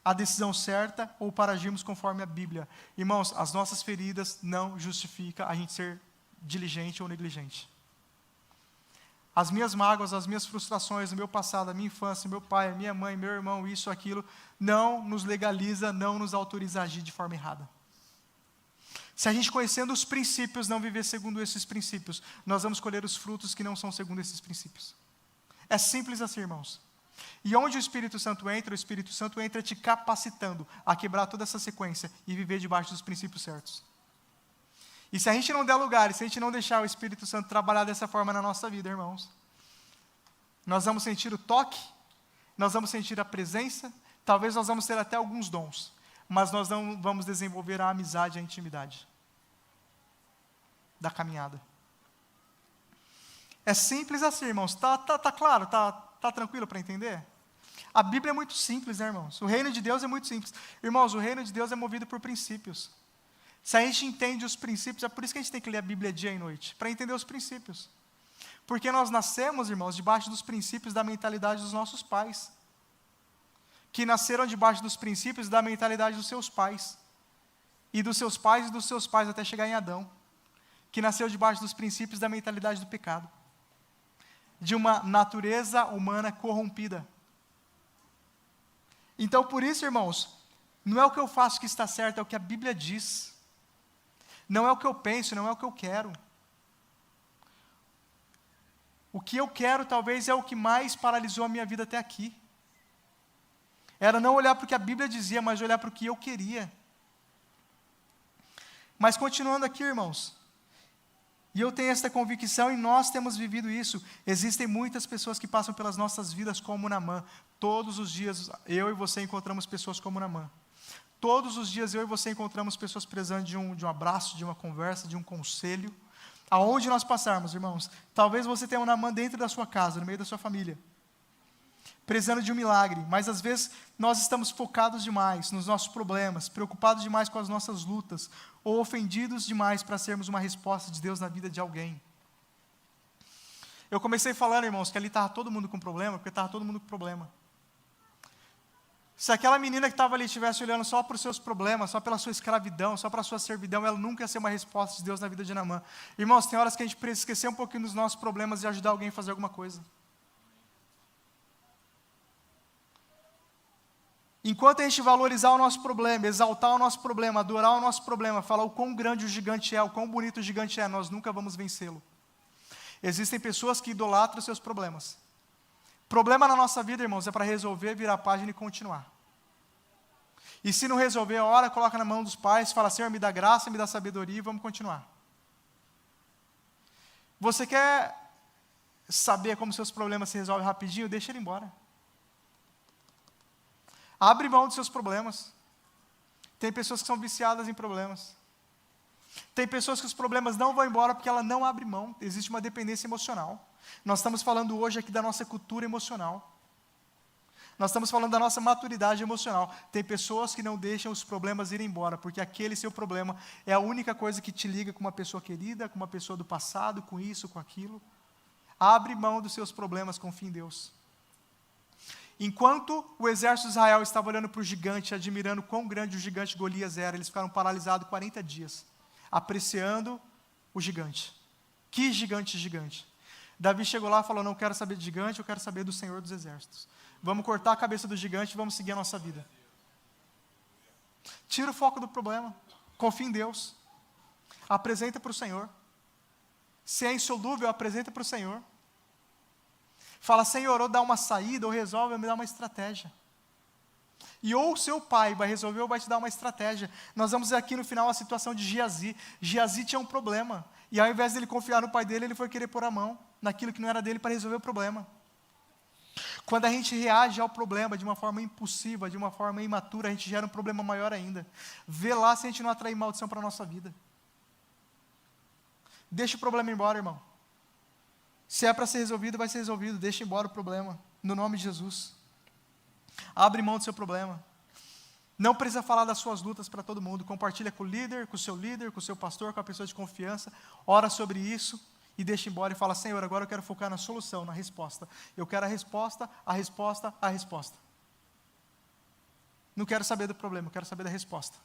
a decisão certa, ou para agirmos conforme a Bíblia. Irmãos, as nossas feridas não justificam a gente ser diligente ou negligente. As minhas mágoas, as minhas frustrações, o meu passado, a minha infância, meu pai, a minha mãe, meu irmão, isso, aquilo, não nos legaliza, não nos autoriza a agir de forma errada. Se a gente conhecendo os princípios, não viver segundo esses princípios, nós vamos colher os frutos que não são segundo esses princípios. É simples assim, irmãos. E onde o Espírito Santo entra te capacitando a quebrar toda essa sequência e viver debaixo dos princípios certos. E se a gente não der lugar, e se a gente não deixar o Espírito Santo trabalhar dessa forma na nossa vida, irmãos, nós vamos sentir o toque, nós vamos sentir a presença, talvez nós vamos ter até alguns dons, mas nós não vamos desenvolver a amizade e a intimidade da caminhada. É simples assim, irmãos. Tá claro? Tá tranquilo para entender? A Bíblia é muito simples, né, irmãos? O reino de Deus é muito simples. Irmãos, o reino de Deus é movido por princípios. Se a gente entende os princípios, é por isso que a gente tem que ler a Bíblia dia e noite, para entender os princípios. Porque nós nascemos, irmãos, debaixo dos princípios da mentalidade dos nossos pais, que nasceram debaixo dos princípios da mentalidade dos seus pais, e dos seus pais até chegar em Adão, que nasceu debaixo dos princípios da mentalidade do pecado, de uma natureza humana corrompida. Então, por isso, irmãos, não é o que eu faço que está certo, é o que a Bíblia diz. Não é o que eu penso, não é o que eu quero. O que eu quero talvez é o que mais paralisou a minha vida até aqui. Era não olhar para o que a Bíblia dizia, mas olhar para o que eu queria. Mas continuando aqui, irmãos, e eu tenho esta convicção e nós temos vivido isso. Existem muitas pessoas que passam pelas nossas vidas como Naamã. Todos os dias eu e você encontramos pessoas como Naamã. Todos os dias eu e você encontramos pessoas precisando de um abraço, de uma conversa, de um conselho. Aonde nós passarmos, irmãos, talvez você tenha um Naamã dentro da sua casa, no meio da sua família, precisando de um milagre, mas às vezes nós estamos focados demais nos nossos problemas, preocupados demais com as nossas lutas, ou ofendidos demais para sermos uma resposta de Deus na vida de alguém. Eu comecei falando, irmãos, que ali estava todo mundo com problema, porque estava todo mundo com problema. Se aquela menina que estava ali estivesse olhando só para os seus problemas, só pela sua escravidão, só para a sua servidão, ela nunca ia ser uma resposta de Deus na vida de Naamã. Irmãos, tem horas que a gente precisa esquecer um pouquinho dos nossos problemas e ajudar alguém a fazer alguma coisa. Enquanto a gente valorizar o nosso problema, exaltar o nosso problema, adorar o nosso problema, falar o quão grande o gigante é, o quão bonito o gigante é, nós nunca vamos vencê-lo. Existem pessoas que idolatram os seus problemas. Problema na nossa vida, irmãos, é para resolver, virar a página e continuar. E se não resolver, ora, coloca na mão dos pais, fala, Senhor, me dá graça, me dá sabedoria e vamos continuar. Você quer saber como seus problemas se resolvem rapidinho? Deixa ele embora. Abre mão dos seus problemas. Tem pessoas que são viciadas em problemas. Tem pessoas que os problemas não vão embora porque ela não abre mão. Existe uma dependência emocional. Nós estamos falando hoje aqui da nossa cultura emocional. Nós estamos falando da nossa maturidade emocional. Tem pessoas que não deixam os problemas ir embora, porque aquele seu problema é a única coisa que te liga com uma pessoa querida, com uma pessoa do passado, com isso, com aquilo. Abre mão dos seus problemas, confia em Deus. Enquanto o exército de Israel estava olhando para o gigante, admirando quão grande o gigante Golias era, eles ficaram paralisados 40 dias, apreciando o gigante. Que gigante, gigante. Davi chegou lá e falou, não quero saber de gigante, eu quero saber do Senhor dos Exércitos. Vamos cortar a cabeça do gigante e vamos seguir a nossa vida. Tira o foco do problema. Confia em Deus. Apresenta para o Senhor. Se é insolúvel, apresenta para o Senhor. Fala, Senhor, ou dá uma saída, ou resolve, ou me dá uma estratégia. E ou o seu pai vai resolver, ou vai te dar uma estratégia. Nós vamos ver aqui no final a situação de Geazi. Geazi tinha um problema. E ao invés dele confiar no pai dele, ele foi querer pôr a mão naquilo que não era dele para resolver o problema. Quando a gente reage ao problema de uma forma impulsiva, de uma forma imatura, a gente gera um problema maior ainda. Vê lá se a gente não atrair maldição para a nossa vida. Deixa o problema embora, irmão. Se é para ser resolvido, vai ser resolvido. Deixa embora o problema, no nome de Jesus. Abre mão do seu problema. Não precisa falar das suas lutas para todo mundo. Compartilha com o líder, com o seu pastor, com a pessoa de confiança. Ora sobre isso. E deixa embora e fala, Senhor, agora eu quero focar na solução, na resposta. Eu quero a resposta, a resposta, a resposta. Não quero saber do problema, eu quero saber da resposta.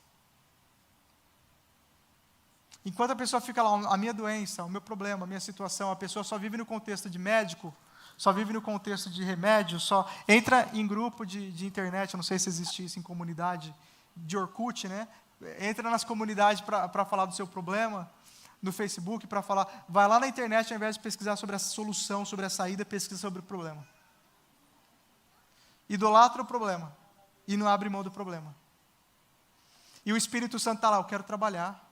Enquanto a pessoa fica lá, a minha doença, o meu problema, a minha situação, a pessoa só vive no contexto de médico, só vive no contexto de remédio, só entra em grupo de internet, eu não sei se existe isso em comunidade, de Orkut, né? Entra nas comunidades para falar do seu problema, no Facebook para falar, vai lá na internet ao invés de pesquisar sobre a solução, sobre a saída, pesquisa sobre o problema. Idolatra o problema e não abre mão do problema. E o Espírito Santo está lá, eu quero trabalhar.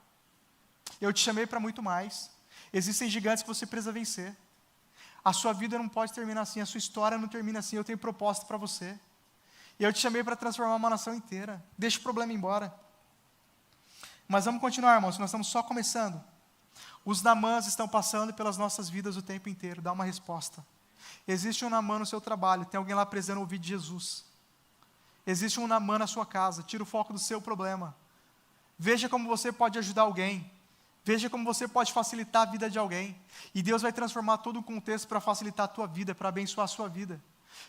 Eu te chamei para muito mais. Existem gigantes que você precisa vencer. A sua vida não pode terminar assim, a sua história não termina assim, eu tenho propósito para você. E eu te chamei para transformar uma nação inteira. Deixa o problema embora. Mas vamos continuar, irmãos, nós estamos só começando. Os Naamãs estão passando pelas nossas vidas o tempo inteiro. Dá uma resposta. Existe um Naamã no seu trabalho. Tem alguém lá precisando ouvir de Jesus. Existe um Naamã na sua casa. Tira o foco do seu problema. Veja como você pode ajudar alguém. Veja como você pode facilitar a vida de alguém. E Deus vai transformar todo o contexto para facilitar a tua vida, para abençoar a sua vida.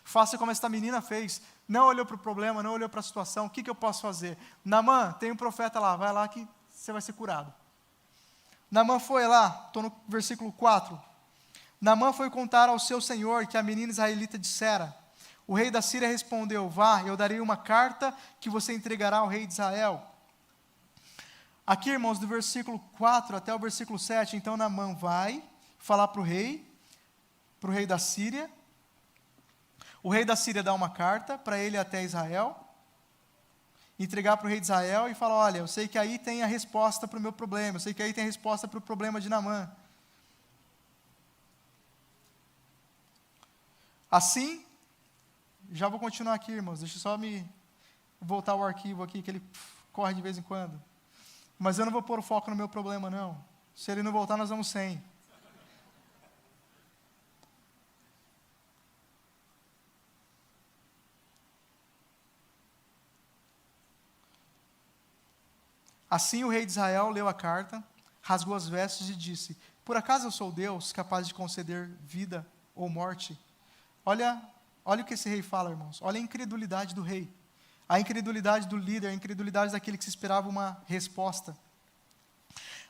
Faça como esta menina fez. Não olhou para o problema, não olhou para a situação. O que eu posso fazer? Naamã, tem um profeta lá. Vai lá que você vai ser curado. Naamã foi lá, estou no versículo 4. Naamã foi contar ao seu senhor que a menina israelita dissera. O rei da Síria respondeu, vá, eu darei uma carta que você entregará ao rei de Israel. Aqui, irmãos, do versículo 4 até o versículo 7, então Naamã vai falar para o rei da Síria. O rei da Síria dá uma carta para ele até Israel. Entregar para o rei de Israel e falar, olha, eu sei que aí tem a resposta para o meu problema, eu sei que aí tem a resposta para o problema de Naamã. Assim, já vou continuar aqui, irmãos, deixa eu só me voltar ao arquivo aqui, que ele corre de vez em quando. Mas eu não vou pôr o foco no meu problema, não. Se ele não voltar, nós vamos sem. Assim o rei de Israel leu a carta, rasgou as vestes e disse, por acaso eu sou Deus capaz de conceder vida ou morte? Olha o que esse rei fala, irmãos. Olha a incredulidade do rei. A incredulidade do líder, a incredulidade daquele que se esperava uma resposta.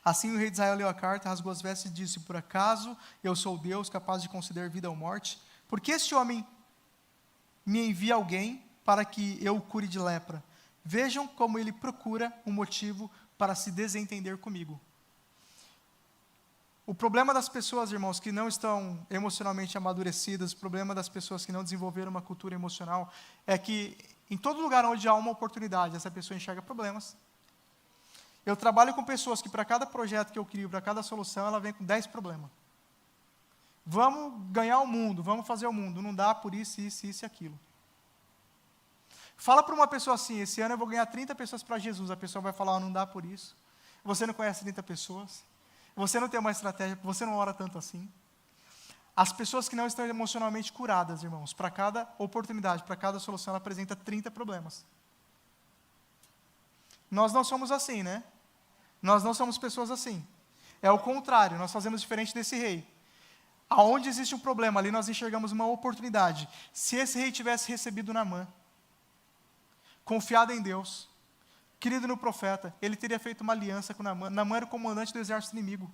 Assim o rei de Israel leu a carta, rasgou as vestes e disse, por acaso eu sou Deus capaz de conceder vida ou morte? Por que este homem me envia alguém para que eu o cure de lepra? Vejam como ele procura um motivo para se desentender comigo. O problema das pessoas, irmãos, que não estão emocionalmente amadurecidas, o problema das pessoas que não desenvolveram uma cultura emocional, é que Em todo lugar onde há uma oportunidade, essa pessoa enxerga problemas. Eu trabalho com pessoas que para cada projeto que eu crio, para cada solução, ela vem com 10 problemas. Vamos ganhar o mundo, vamos fazer o mundo. Não dá por isso, isso, isso e aquilo. Fala para uma pessoa assim, esse ano eu vou ganhar 30 pessoas para Jesus. A pessoa vai falar, não dá por isso. Você não conhece 30 pessoas. Você não tem uma estratégia, você não ora tanto assim. As pessoas que não estão emocionalmente curadas, irmãos, para cada oportunidade, para cada solução, ela apresenta 30 problemas. Nós não somos assim, né? Nós não somos pessoas assim. É o contrário, nós fazemos diferente desse rei. Aonde existe um problema, ali nós enxergamos uma oportunidade. Se esse rei tivesse recebido Naamã, confiado em Deus, querido no profeta, ele teria feito uma aliança com Naamã. Naamã era o comandante do exército inimigo.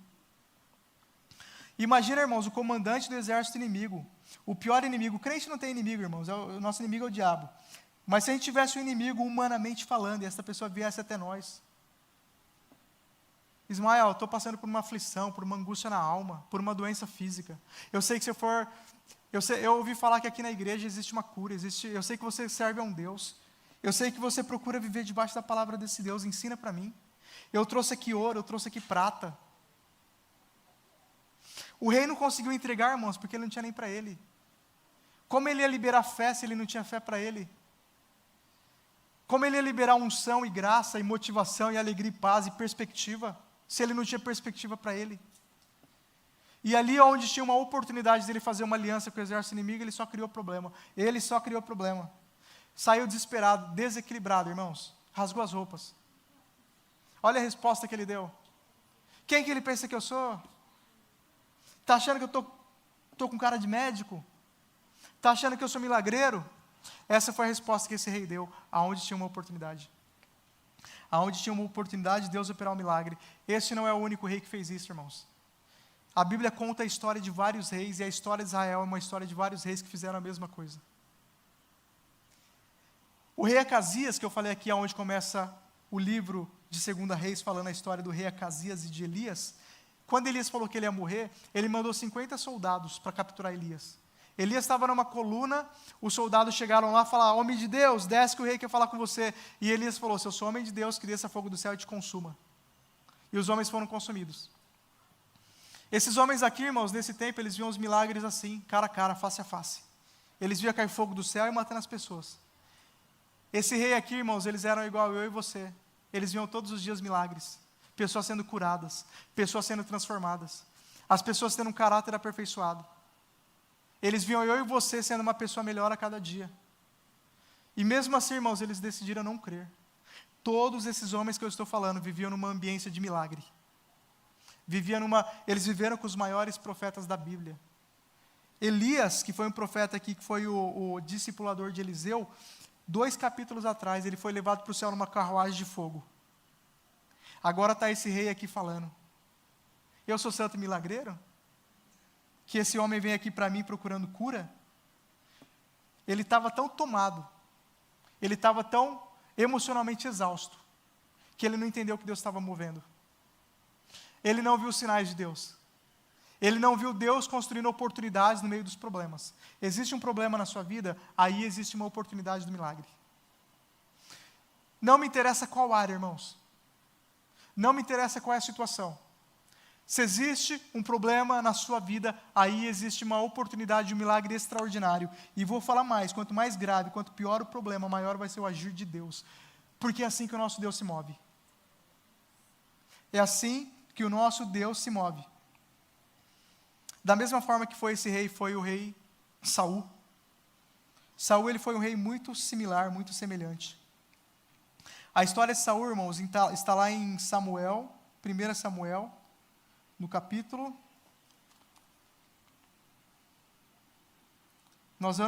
Imagina, irmãos, o comandante do exército inimigo, o pior inimigo. O crente não tem inimigo, irmãos, o nosso inimigo é o diabo. Mas se a gente tivesse um inimigo humanamente falando, e essa pessoa viesse até nós, Ismael, estou passando por uma aflição, por uma angústia na alma, por uma doença física. Eu sei que se eu for... Eu ouvi falar que aqui na igreja existe uma cura, eu sei que você serve a um Deus, eu sei que você procura viver debaixo da palavra desse Deus, ensina para mim. Eu trouxe aqui ouro, eu trouxe aqui prata. O rei não conseguiu entregar, irmãos, porque ele não tinha nem para ele. Como ele ia liberar fé se ele não tinha fé para ele? Como ele ia liberar unção e graça e motivação e alegria e paz e perspectiva, se ele não tinha perspectiva para ele? E ali onde tinha uma oportunidade dele fazer uma aliança com o exército inimigo, ele só criou problema. Ele só criou problema. Saiu desesperado, desequilibrado, irmãos. Rasgou as roupas. Olha a resposta que ele deu. Quem que ele pensa que eu sou? Está achando que eu estou com cara de médico? Está achando que eu sou milagreiro? Essa foi a resposta que esse rei deu, aonde tinha uma oportunidade. Aonde tinha uma oportunidade de Deus operar um milagre. Esse não é o único rei que fez isso, irmãos. A Bíblia conta a história de vários reis, e a história de Israel é uma história de vários reis que fizeram a mesma coisa. O rei Acasias, que eu falei aqui, aonde começa o livro de 2 Reis, falando a história do rei Acasias e de Elias, quando Elias falou que ele ia morrer, ele mandou 50 soldados para capturar Elias. Elias estava numa coluna, os soldados chegaram lá e falaram, homem de Deus, desce que o rei quer falar com você. E Elias falou, se eu sou homem de Deus, que desça fogo do céu e te consuma. E os homens foram consumidos. Esses homens aqui, irmãos, nesse tempo, eles viam os milagres assim, cara a cara, face a face. Eles viam cair fogo do céu e matando as pessoas. Esse rei aqui, irmãos, eles eram igual eu e você. Eles viam todos os dias milagres. Pessoas sendo curadas, pessoas sendo transformadas. As pessoas tendo um caráter aperfeiçoado. Eles viam eu e você sendo uma pessoa melhor a cada dia. E mesmo assim, irmãos, eles decidiram não crer. Todos esses homens que eu estou falando viviam numa ambiência de milagre. Eles viveram com os maiores profetas da Bíblia. Elias, que foi um profeta aqui, que foi o discipulador de Eliseu, 2 capítulos atrás, ele foi levado para o céu numa carruagem de fogo. Agora está esse rei aqui falando, eu sou santo e milagreiro? Que esse homem vem aqui para mim procurando cura? Ele estava tão tomado, ele estava tão emocionalmente exausto, que ele não entendeu o que Deus estava movendo. Ele não viu os sinais de Deus. Ele não viu Deus construindo oportunidades no meio dos problemas. Existe um problema na sua vida, aí existe uma oportunidade do milagre. Não me interessa qual área, irmãos. Não me interessa qual é a situação. Se existe um problema na sua vida, aí existe uma oportunidade de um milagre extraordinário. E vou falar mais, quanto mais grave, quanto pior o problema, maior vai ser o agir de Deus. Porque é assim que o nosso Deus se move. É assim que o nosso Deus se move. Da mesma forma que foi esse rei, foi o rei Saul. Saul, ele foi um rei muito similar, muito semelhante. A história de Saul, irmãos, está lá em Samuel, 1 Samuel, no capítulo. Nós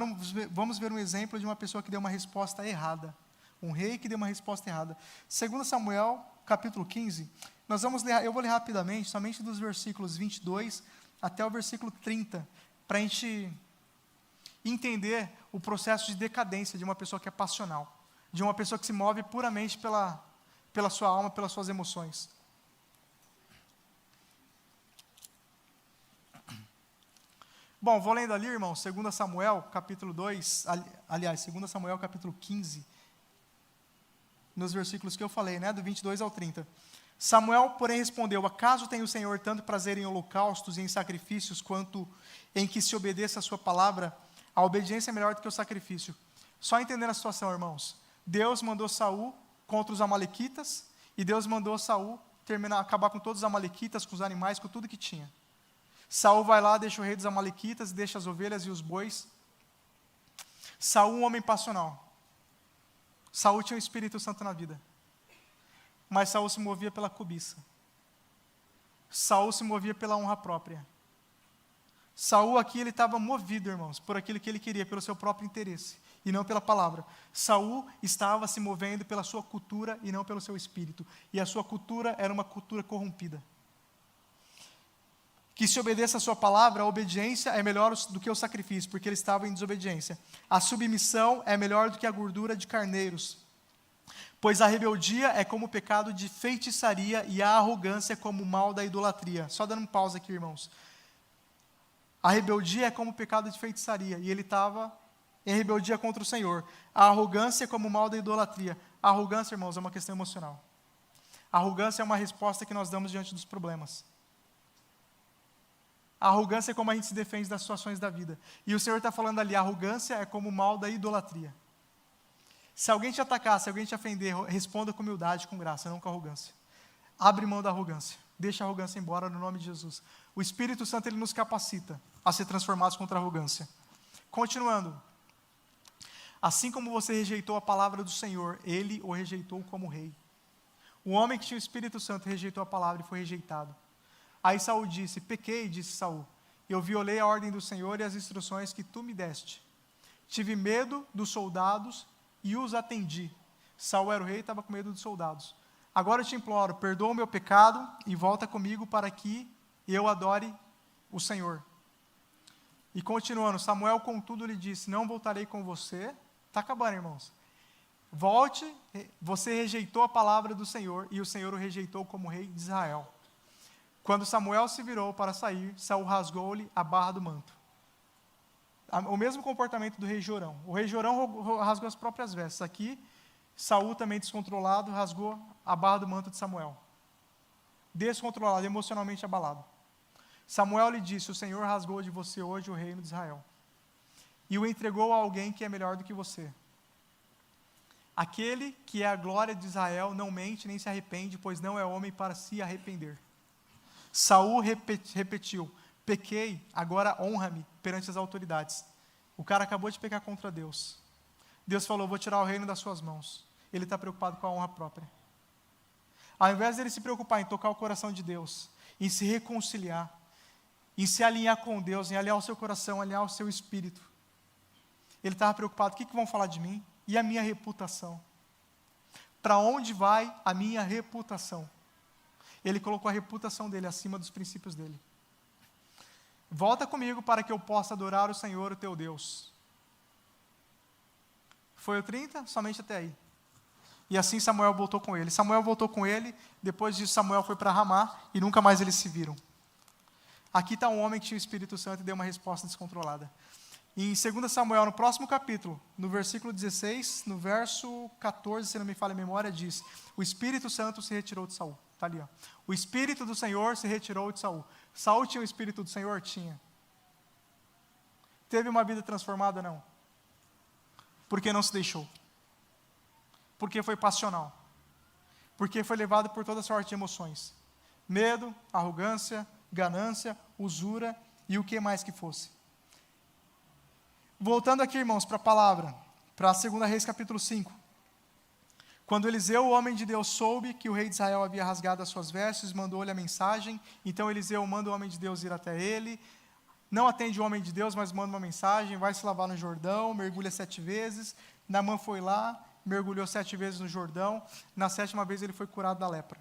vamos ver um exemplo de uma pessoa que deu uma resposta errada. Um rei que deu uma resposta errada. 2 Samuel, capítulo 15, eu vou ler rapidamente, somente dos versículos 22 até o versículo 30, para a gente entender o processo de decadência de uma pessoa que é passional, de uma pessoa que se move puramente pela sua alma, pelas suas emoções. Bom, vou lendo ali, irmão, 2 Samuel, capítulo 2, aliás, 2 Samuel, capítulo 15, nos versículos que eu falei, né, do 22 ao 30. Samuel, porém, respondeu: acaso tem o Senhor tanto prazer em holocaustos e em sacrifícios, quanto em que se obedeça a sua palavra? A obediência é melhor do que o sacrifício. Só entendendo a situação, irmãos. Deus mandou Saul contra os amalequitas, e Deus mandou Saul acabar com todos os amalequitas, com os animais, com tudo que tinha. Saul vai lá, deixa o rei dos amalequitas, deixa as ovelhas e os bois. Saul, um homem passional. Saul tinha o Espírito Santo na vida. Mas Saul se movia pela cobiça. Saul se movia pela honra própria. Saul aqui, ele estava movido, irmãos, por aquilo que ele queria, pelo seu próprio interesse, e não pela palavra. Saul estava se movendo pela sua cultura e não pelo seu espírito. E a sua cultura era uma cultura corrompida. Que se obedeça a sua palavra, a obediência é melhor do que o sacrifício, porque ele estava em desobediência. A submissão é melhor do que a gordura de carneiros. Pois a rebeldia é como o pecado de feitiçaria e a arrogância é como o mal da idolatria. Só dando um pausa aqui, irmãos. A rebeldia é como o pecado de feitiçaria, e ele estava em rebeldia contra o Senhor. A arrogância é como o mal da idolatria. A arrogância, irmãos, é uma questão emocional. A arrogância é uma resposta que nós damos diante dos problemas. A arrogância é como a gente se defende das situações da vida. E o Senhor está falando ali, a arrogância é como o mal da idolatria. Se alguém te atacar, se alguém te ofender, responda com humildade, com graça, não com arrogância. Abre mão da arrogância. Deixa a arrogância embora no nome de Jesus. O Espírito Santo, ele nos capacita a ser transformados contra a arrogância. Continuando. Assim como você rejeitou a palavra do Senhor, ele o rejeitou como rei. O homem que tinha o Espírito Santo rejeitou a palavra e foi rejeitado. Aí Saul disse: pequei, disse Saul, eu violei a ordem do Senhor e as instruções que tu me deste. Tive medo dos soldados e os atendi. Saul era o rei e estava com medo dos soldados. Agora eu te imploro, perdoa o meu pecado e volta comigo para que eu adore o Senhor. E continuando, Samuel contudo lhe disse: não voltarei com você. Está acabando, irmãos. Volte, você rejeitou a palavra do Senhor e o Senhor o rejeitou como rei de Israel. Quando Samuel se virou para sair, Saul rasgou-lhe a barra do manto. O mesmo comportamento do rei Jorão. O rei Jorão rasgou as próprias vestes. Aqui, Saul também descontrolado, rasgou a barra do manto de Samuel. Descontrolado, emocionalmente abalado. Samuel lhe disse: o Senhor rasgou de você hoje o reino de Israel. E o entregou a alguém que é melhor do que você. Aquele que é a glória de Israel não mente nem se arrepende, pois não é homem para se arrepender. Saul repetiu: pequei, agora honra-me perante as autoridades. O cara acabou de pecar contra Deus. Deus falou: vou tirar o reino das suas mãos. Ele está preocupado com a honra própria. Ao invés de ele se preocupar em tocar o coração de Deus, em se reconciliar, em se alinhar com Deus, em alinhar o seu coração, alinhar o seu espírito, ele estava preocupado: o que vão falar de mim? E a minha reputação? Para onde vai a minha reputação? Ele colocou a reputação dele acima dos princípios dele. Volta comigo para que eu possa adorar o Senhor, o teu Deus. Foi o 30? Somente até aí. E assim Samuel voltou com ele. Samuel voltou com ele, depois disso Samuel foi para Ramá e nunca mais eles se viram. Aqui está um homem que tinha o Espírito Santo e deu uma resposta descontrolada. E em 2 Samuel, no próximo capítulo, no versículo 16, no verso 14, se não me falha a memória, diz: o Espírito Santo se retirou de Saul. Está ali, ó. O Espírito do Senhor se retirou de Saul. Saul tinha o Espírito do Senhor? Tinha. Teve uma vida transformada? Não. Porque não se deixou. Porque foi passional. Porque foi levado por toda sorte de emoções. Medo, arrogância, ganância, usura e o que mais que fosse. Voltando aqui, irmãos, para a palavra, para 2 Reis capítulo 5. Quando Eliseu, o homem de Deus, soube que o rei de Israel havia rasgado as suas vestes, mandou-lhe a mensagem. Então Eliseu manda o homem de Deus ir até ele. Não atende o homem de Deus, mas manda uma mensagem: vai se lavar no Jordão, mergulha 7 vezes. Naamã foi lá, mergulhou 7 vezes no Jordão. Na 7ª vez ele foi curado da lepra.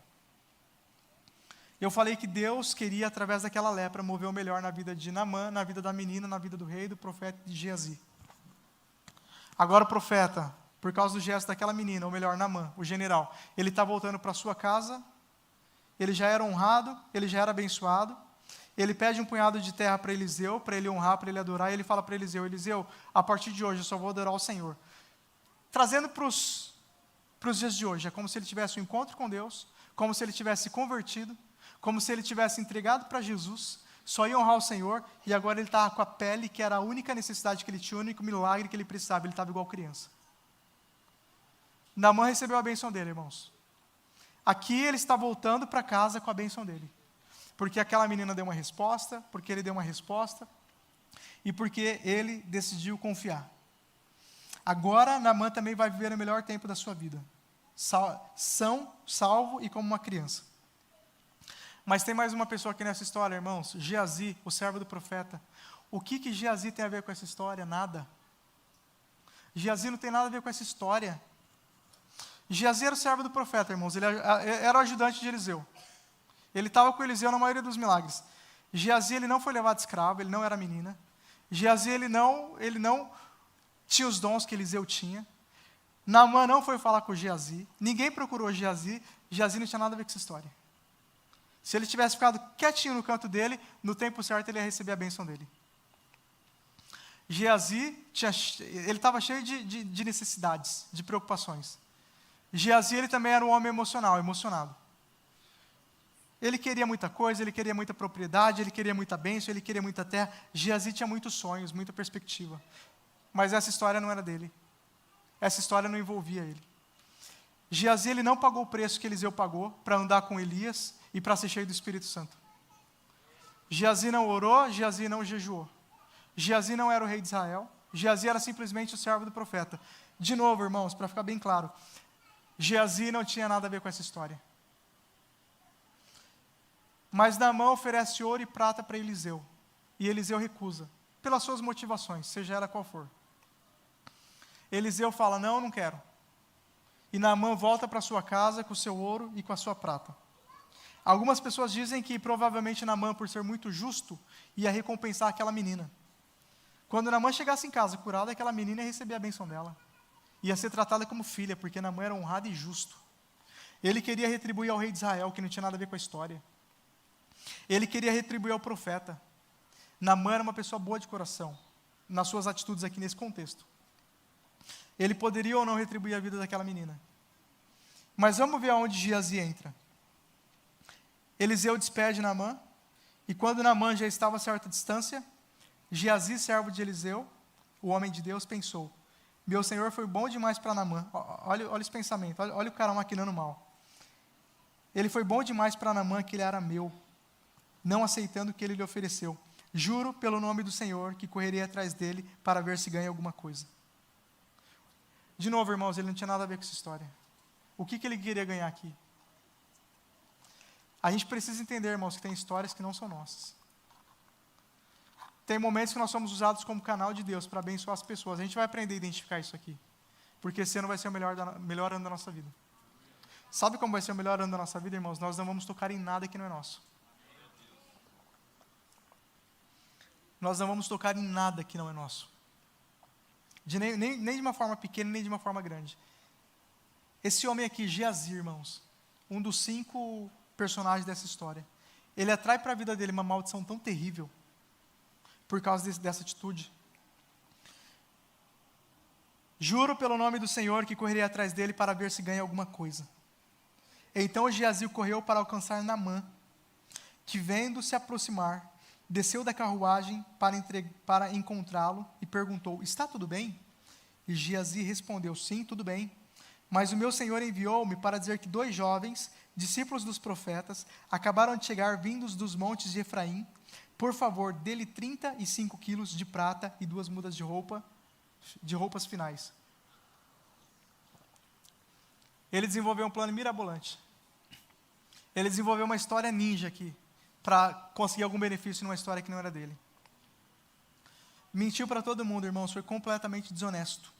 Eu falei que Deus queria, através daquela lepra, mover o melhor na vida de Naamã, na vida da menina, na vida do rei, do profeta de Geazi. Agora o profeta, por causa do gesto daquela menina, ou melhor, Naamã, o general, ele está voltando para sua casa, ele já era honrado, ele já era abençoado, ele pede um punhado de terra para Eliseu, para ele honrar, para ele adorar, e ele fala para Eliseu: Eliseu, a partir de hoje eu só vou adorar o Senhor. Trazendo para os para os dias de hoje. É como se ele tivesse um encontro com Deus, como se ele tivesse se convertido, como se ele tivesse entregado para Jesus, só ia honrar o Senhor, e agora ele estava com a pele, que era a única necessidade que ele tinha, o único milagre que ele precisava, ele estava igual criança. Naamã recebeu a bênção dele, irmãos. Aqui ele está voltando para casa com a bênção dele. Porque aquela menina deu uma resposta, porque ele deu uma resposta, e porque ele decidiu confiar. Agora, Naamã também vai viver o melhor tempo da sua vida. Salvo e como uma criança. Mas tem mais uma pessoa aqui nessa história, irmãos. Geazi, o servo do profeta. O que Geazi tem a ver com essa história? Nada. Geazi não tem nada a ver com essa história. Geazi era o servo do profeta, irmãos. Ele era o ajudante de Eliseu. Ele estava com Eliseu na maioria dos milagres. Geazi, ele não foi levado escravo, ele não era menina. Geazi, ele não tinha os dons que Eliseu tinha. Naamã não foi falar com Geazi. Ninguém procurou Geazi. Geazi não tinha nada a ver com essa história. Se ele tivesse ficado quietinho no canto dele, no tempo certo ele ia receber a bênção dele. Geazi, ele estava cheio de necessidades, de preocupações. Geazi, ele também era um homem emocionado. Ele queria muita coisa, ele queria muita propriedade, ele queria muita bênção, ele queria muita terra. Geazi tinha muitos sonhos, muita perspectiva. Mas essa história não era dele. Essa história não envolvia ele. Geazi, ele não pagou o preço que Eliseu pagou para andar com Elias e para ser cheio do Espírito Santo. Geazi não orou, Geazi não jejuou. Geazi não era o rei de Israel. Geazi era simplesmente o servo do profeta. De novo, irmãos, para ficar bem claro, Geazi não tinha nada a ver com essa história. Mas Naamã oferece ouro e prata para Eliseu. E Eliseu recusa, pelas suas motivações, seja ela qual for. Eliseu fala, não quero. E Naamã volta para sua casa com o seu ouro e com a sua prata. Algumas pessoas dizem que provavelmente Naamã, por ser muito justo, ia recompensar aquela menina. Quando Naamã chegasse em casa curada, aquela menina ia receber a bênção dela. Ia ser tratada como filha, porque Naamã era honrado e justo. Ele queria retribuir ao rei de Israel, que não tinha nada a ver com a história. Ele queria retribuir ao profeta. Naamã era uma pessoa boa de coração, nas suas atitudes aqui nesse contexto. Ele poderia ou não retribuir a vida daquela menina. Mas vamos ver aonde Geazi entra. Eliseu despede Naamã, e quando Naamã já estava a certa distância, Geazi, servo de Eliseu, o homem de Deus, pensou, meu senhor foi bom demais para Naamã. Olha esse pensamento, olha o cara maquinando mal. Ele foi bom demais para Naamã que ele era meu, não aceitando o que ele lhe ofereceu. Juro pelo nome do Senhor que correrei atrás dele para ver se ganha alguma coisa. De novo, irmãos, ele não tinha nada a ver com essa história. O que ele queria ganhar aqui? A gente precisa entender, irmãos, que tem histórias que não são nossas. Tem momentos que nós somos usados como canal de Deus para abençoar as pessoas. A gente vai aprender a identificar isso aqui. Porque esse ano vai ser o melhor ano da nossa vida. Sabe como vai ser o melhor ano da nossa vida, irmãos? Nós não vamos tocar em nada que não é nosso. Nós não vamos tocar em nada que não é nosso. Nem de uma forma pequena, nem de uma forma grande. Esse homem aqui, Geazi, irmãos, um dos 5 personagens dessa história, ele atrai para a vida dele uma maldição tão terrível, por causa dessa atitude. Juro pelo nome do Senhor que correrei atrás dele para ver se ganha alguma coisa. Então Geazi correu para alcançar Naamã, que vendo se aproximar, desceu da carruagem para encontrá-lo e perguntou, está tudo bem? E Geazi respondeu, sim, tudo bem. Mas o meu senhor enviou-me para dizer que 2 jovens, discípulos dos profetas, acabaram de chegar vindos dos montes de Efraim. Por favor, dê-lhe 35 quilos de prata e 2 mudas de roupas finais. Ele desenvolveu um plano mirabolante. Ele desenvolveu uma história ninja aqui, para conseguir algum benefício numa história que não era dele. Mentiu para todo mundo, irmãos, foi completamente desonesto.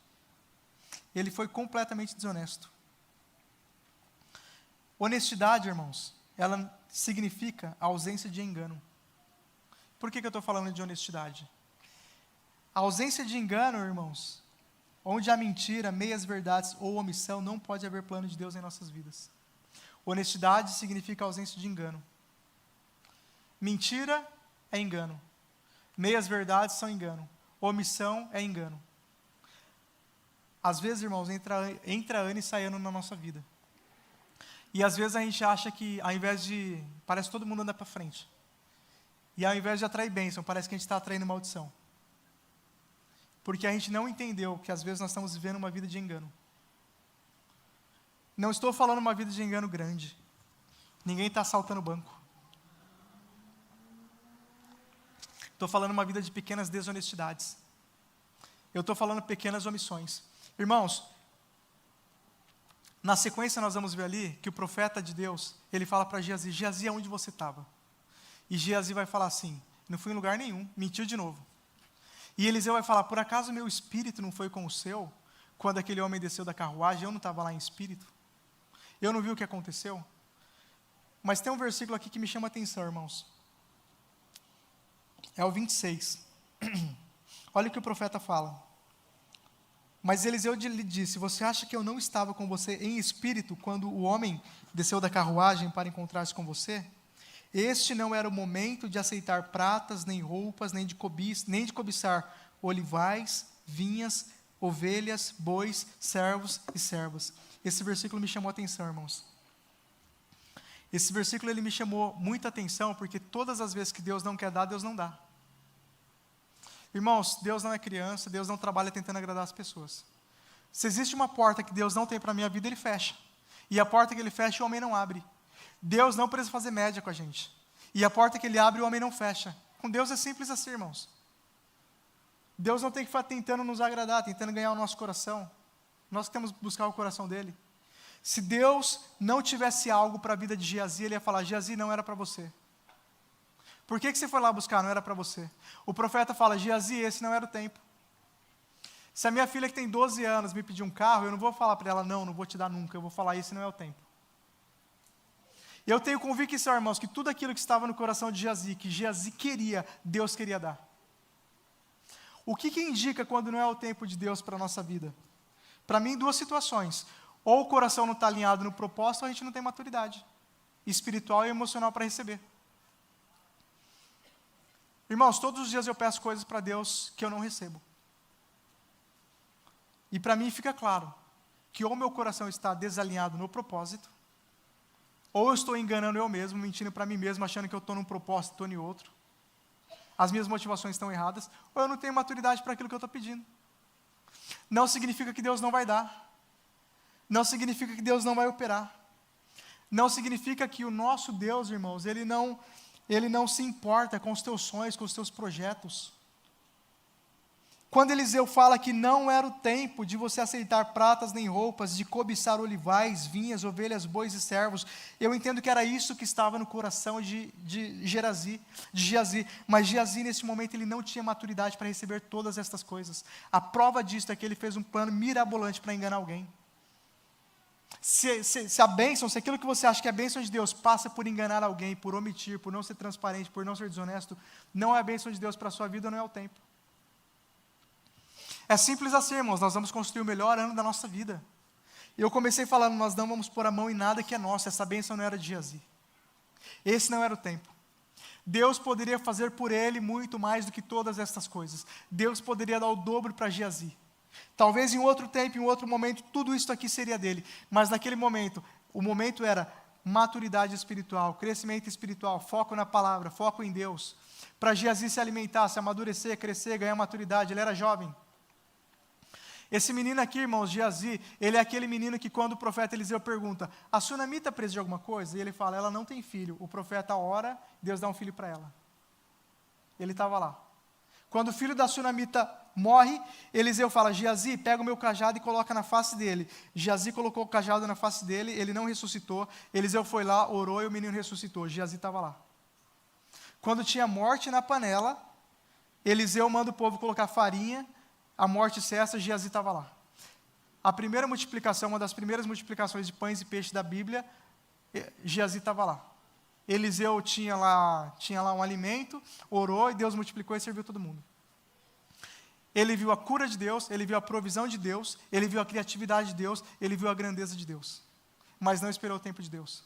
Ele foi completamente desonesto. Honestidade, irmãos, ela significa a ausência de engano. Por que eu estou falando de honestidade? A ausência de engano, irmãos, onde há mentira, meias verdades ou omissão, não pode haver plano de Deus em nossas vidas. Honestidade significa ausência de engano. Mentira é engano. Meias verdades são engano. Omissão é engano. Às vezes, irmãos, entra ano e sai ano na nossa vida. E às vezes a gente acha que, ao invés de... Parece que todo mundo anda para frente. E ao invés de atrair bênção, parece que a gente está atraindo maldição. Porque a gente não entendeu que às vezes nós estamos vivendo uma vida de engano. Não estou falando uma vida de engano grande. Ninguém está assaltando o banco. Estou falando uma vida de pequenas desonestidades. Eu estou falando pequenas omissões. Irmãos, na sequência nós vamos ver ali que o profeta de Deus, ele fala para Geazi, Geazi, aonde você estava? E Geazi vai falar assim, não fui em lugar nenhum, mentiu de novo. E Eliseu vai falar, por acaso meu espírito não foi com o seu? Quando aquele homem desceu da carruagem, eu não estava lá em espírito? Eu não vi o que aconteceu? Mas tem um versículo aqui que me chama a atenção, irmãos. É o 26. Olha o que o profeta fala. Mas Eliseu lhe disse, você acha que eu não estava com você em espírito quando o homem desceu da carruagem para encontrar-se com você? Este não era o momento de aceitar pratas, nem roupas, nem de cobiçar olivais, vinhas, ovelhas, bois, servos e servas. Esse versículo me chamou a atenção, irmãos. Esse versículo ele me chamou muita atenção, porque todas as vezes que Deus não quer dar, Deus não dá. Irmãos, Deus não é criança, Deus não trabalha tentando agradar as pessoas. Se existe uma porta que Deus não tem para a minha vida, Ele fecha. E a porta que Ele fecha, o homem não abre. Deus não precisa fazer média com a gente. E a porta que Ele abre, o homem não fecha. Com Deus é simples assim, irmãos. Deus não tem que ficar tentando nos agradar, tentando ganhar o nosso coração. Nós temos que buscar o coração dEle. Se Deus não tivesse algo para a vida de Geazi, Ele ia falar, Geazi, não era para você. Por que você foi lá buscar? Não era para você. O profeta fala, Geazi, esse não era o tempo. Se a minha filha que tem 12 anos me pedir um carro, eu não vou falar para ela, não vou te dar nunca. Eu vou falar, esse não é o tempo. Eu tenho convicção, irmãos, que tudo aquilo que estava no coração de Geazi, que Geazi queria, Deus queria dar. O que indica quando não é o tempo de Deus para a nossa vida? Para mim, duas situações. Ou o coração não está alinhado no propósito, ou a gente não tem maturidade espiritual e emocional para receber. Irmãos, todos os dias eu peço coisas para Deus que eu não recebo. E para mim fica claro que ou meu coração está desalinhado no propósito, ou eu estou enganando eu mesmo, mentindo para mim mesmo, achando que eu estou num propósito, estou em outro. As minhas motivações estão erradas, ou eu não tenho maturidade para aquilo que eu estou pedindo. Não significa que Deus não vai dar. Não significa que Deus não vai operar. Não significa que o nosso Deus, irmãos, Ele não se importa com os teus sonhos, com os teus projetos. Quando Eliseu fala que não era o tempo de você aceitar pratas nem roupas, de cobiçar olivais, vinhas, ovelhas, bois e servos, eu entendo que era isso que estava no coração de Geazi. Mas Geazi, nesse momento, ele não tinha maturidade para receber todas estas coisas. A prova disso é que ele fez um plano mirabolante para enganar alguém. Se a bênção, se aquilo que você acha que é a bênção de Deus passa por enganar alguém, por omitir, por não ser transparente, por não ser desonesto, não é a bênção de Deus para a sua vida, não é o tempo. É simples assim, irmãos, nós vamos construir o melhor ano da nossa vida. E eu comecei falando, nós não vamos pôr a mão em nada que é nosso, essa bênção não era de Geazi. Esse não era o tempo. Deus poderia fazer por ele muito mais do que todas estas coisas. Deus poderia dar o dobro para Geazi. Talvez em outro tempo, em outro momento, tudo isso aqui seria dele. Mas naquele momento, o momento era maturidade espiritual, crescimento espiritual, foco na palavra, foco em Deus. Para Geazi se alimentar, se amadurecer, crescer, ganhar maturidade, ele era jovem. Esse menino aqui, irmãos, Geazi, ele é aquele menino que quando o profeta Eliseu pergunta, a Sunamita precisa de alguma coisa? E ele fala, ela não tem filho. O profeta ora, Deus dá um filho para ela. Ele estava lá. Quando o filho da Sunamita morre, Eliseu fala, Geazi, pega o meu cajado e coloca na face dele. Geazi colocou o cajado na face dele, ele não ressuscitou. Eliseu foi lá, orou e o menino ressuscitou. Geazi estava lá. Quando tinha morte na panela, Eliseu manda o povo colocar farinha, a morte cessa, Geazi estava lá. A primeira multiplicação, uma das primeiras multiplicações de pães e peixes da Bíblia, Geazi estava lá. Eliseu tinha lá um alimento, orou e Deus multiplicou e serviu todo mundo. Ele viu a cura de Deus, ele viu a provisão de Deus, ele viu a criatividade de Deus, ele viu a grandeza de Deus. Mas não esperou o tempo de Deus.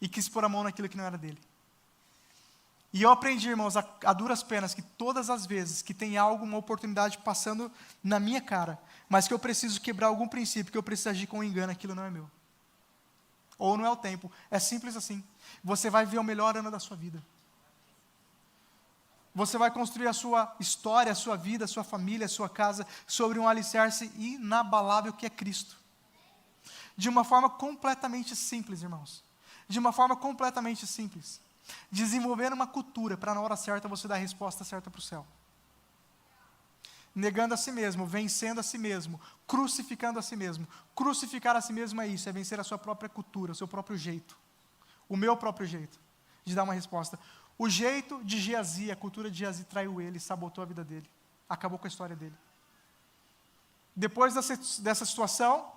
E quis pôr a mão naquilo que não era dele. E eu aprendi, irmãos, a duras penas, que todas as vezes que tem algo, uma oportunidade passando na minha cara, mas que eu preciso quebrar algum princípio, que eu preciso agir com engano, aquilo não é meu. Ou não é o tempo. É simples assim. Você vai viver o melhor ano da sua vida. Você vai construir a sua história, a sua vida, a sua família, a sua casa, sobre um alicerce inabalável que é Cristo. De uma forma completamente simples, irmãos. De uma forma completamente simples. Desenvolvendo uma cultura para na hora certa você dar a resposta certa para o céu. Negando a si mesmo, vencendo a si mesmo, crucificando a si mesmo. Crucificar a si mesmo é isso, é vencer a sua própria cultura, o seu próprio jeito. O meu próprio jeito de dar uma resposta. O jeito de Geazi, a cultura de Geazi traiu ele, sabotou a vida dele. Acabou com a história dele. Depois dessa situação,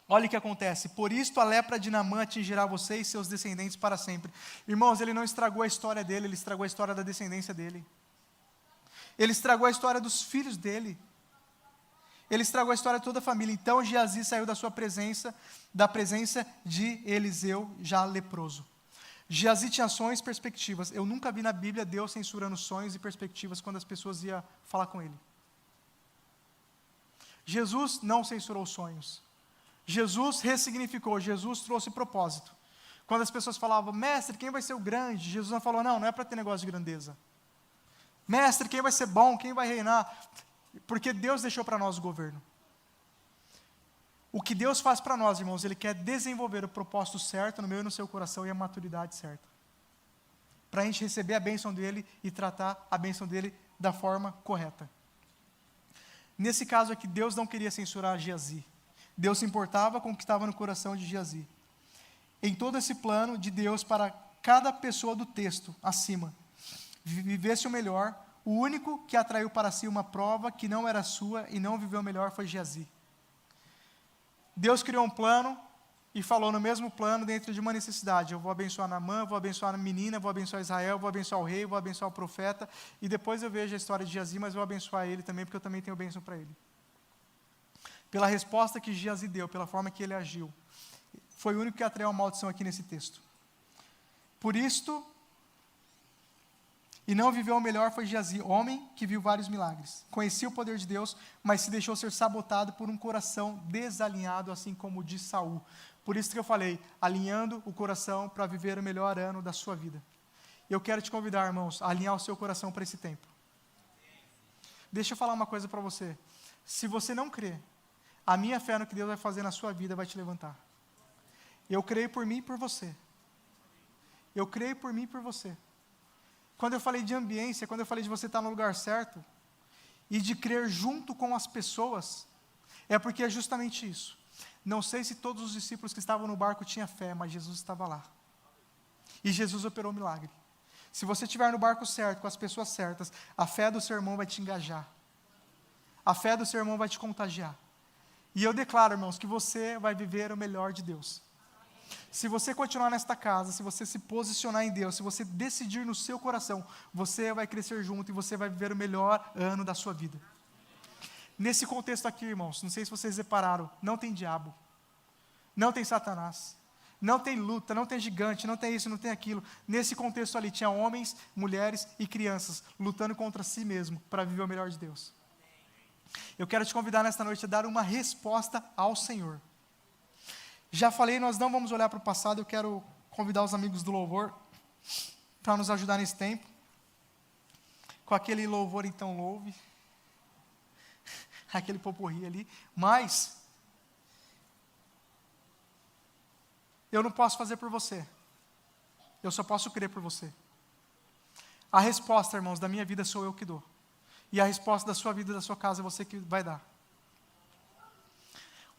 olha o que acontece. Por isto a lepra de Naamã atingirá você e seus descendentes para sempre. Irmãos, ele não estragou a história dele, ele estragou a história da descendência dele. Ele estragou a história dos filhos dele. Ele estragou a história de toda a família. Então Geazi saiu da sua presença, da presença de Eliseu, já leproso. Geazi tinha sonhos e perspectivas. Eu nunca vi na Bíblia Deus censurando sonhos e perspectivas quando as pessoas iam falar com ele. Jesus não censurou sonhos. Jesus ressignificou, Jesus trouxe propósito. Quando as pessoas falavam, mestre, quem vai ser o grande? Jesus não falou, não é para ter negócio de grandeza. Mestre, quem vai ser bom? Quem vai reinar? Porque Deus deixou para nós o governo. O que Deus faz para nós, irmãos, Ele quer desenvolver o propósito certo no meu e no seu coração e a maturidade certa. Para a gente receber a bênção dEle e tratar a bênção dEle da forma correta. Nesse caso aqui, Deus não queria censurar Geazi. Deus se importava com o que estava no coração de Geazi. Em todo esse plano de Deus para cada pessoa do texto, acima, vivesse o melhor, o único que atraiu para si uma prova que não era sua e não viveu o melhor foi Geazi. Deus criou um plano e falou no mesmo plano dentro de uma necessidade. Eu vou abençoar Naamã, vou abençoar a menina, vou abençoar Israel, vou abençoar o rei, vou abençoar o profeta. E depois eu vejo a história de Geazi, mas vou abençoar ele também, porque eu também tenho bênção para ele. Pela resposta que Geazi deu, pela forma que ele agiu. Foi o único que atraiu a maldição aqui nesse texto. Por isto, e não viveu o melhor foi Geazi, homem que viu vários milagres. Conhecia o poder de Deus, mas se deixou ser sabotado por um coração desalinhado, assim como o de Saul. Por isso que eu falei, alinhando o coração para viver o melhor ano da sua vida. Eu quero te convidar, irmãos, a alinhar o seu coração para esse tempo. Deixa eu falar uma coisa para você. Se você não crê, a minha fé no que Deus vai fazer na sua vida vai te levantar. Eu creio por mim e por você. Eu creio por mim e por você. Quando eu falei de ambiência, quando eu falei de você estar no lugar certo, e de crer junto com as pessoas, é porque é justamente isso. Não sei se todos os discípulos que estavam no barco tinham fé, mas Jesus estava lá. E Jesus operou o milagre. Se você estiver no barco certo, com as pessoas certas, a fé do seu irmão vai te engajar. A fé do seu irmão vai te contagiar. E eu declaro, irmãos, que você vai viver o melhor de Deus. Se você continuar nesta casa, se você se posicionar em Deus, se você decidir no seu coração, você vai crescer junto e você vai viver o melhor ano da sua vida. Nesse contexto aqui, irmãos, não sei se vocês repararam, não tem diabo, não tem Satanás, não tem luta, não tem gigante, não tem isso, não tem aquilo. Nesse contexto ali tinha homens, mulheres e crianças lutando contra si mesmo para viver o melhor de Deus. Eu quero te convidar nesta noite a dar uma resposta ao Senhor. Já falei, nós não vamos olhar para o passado, eu quero convidar os amigos do louvor para nos ajudar nesse tempo. Com aquele louvor, então, louve. Aquele poporri ali. Mas, eu não posso fazer por você. Eu só posso crer por você. A resposta, irmãos, da minha vida sou eu que dou. E a resposta da sua vida e da sua casa é você que vai dar.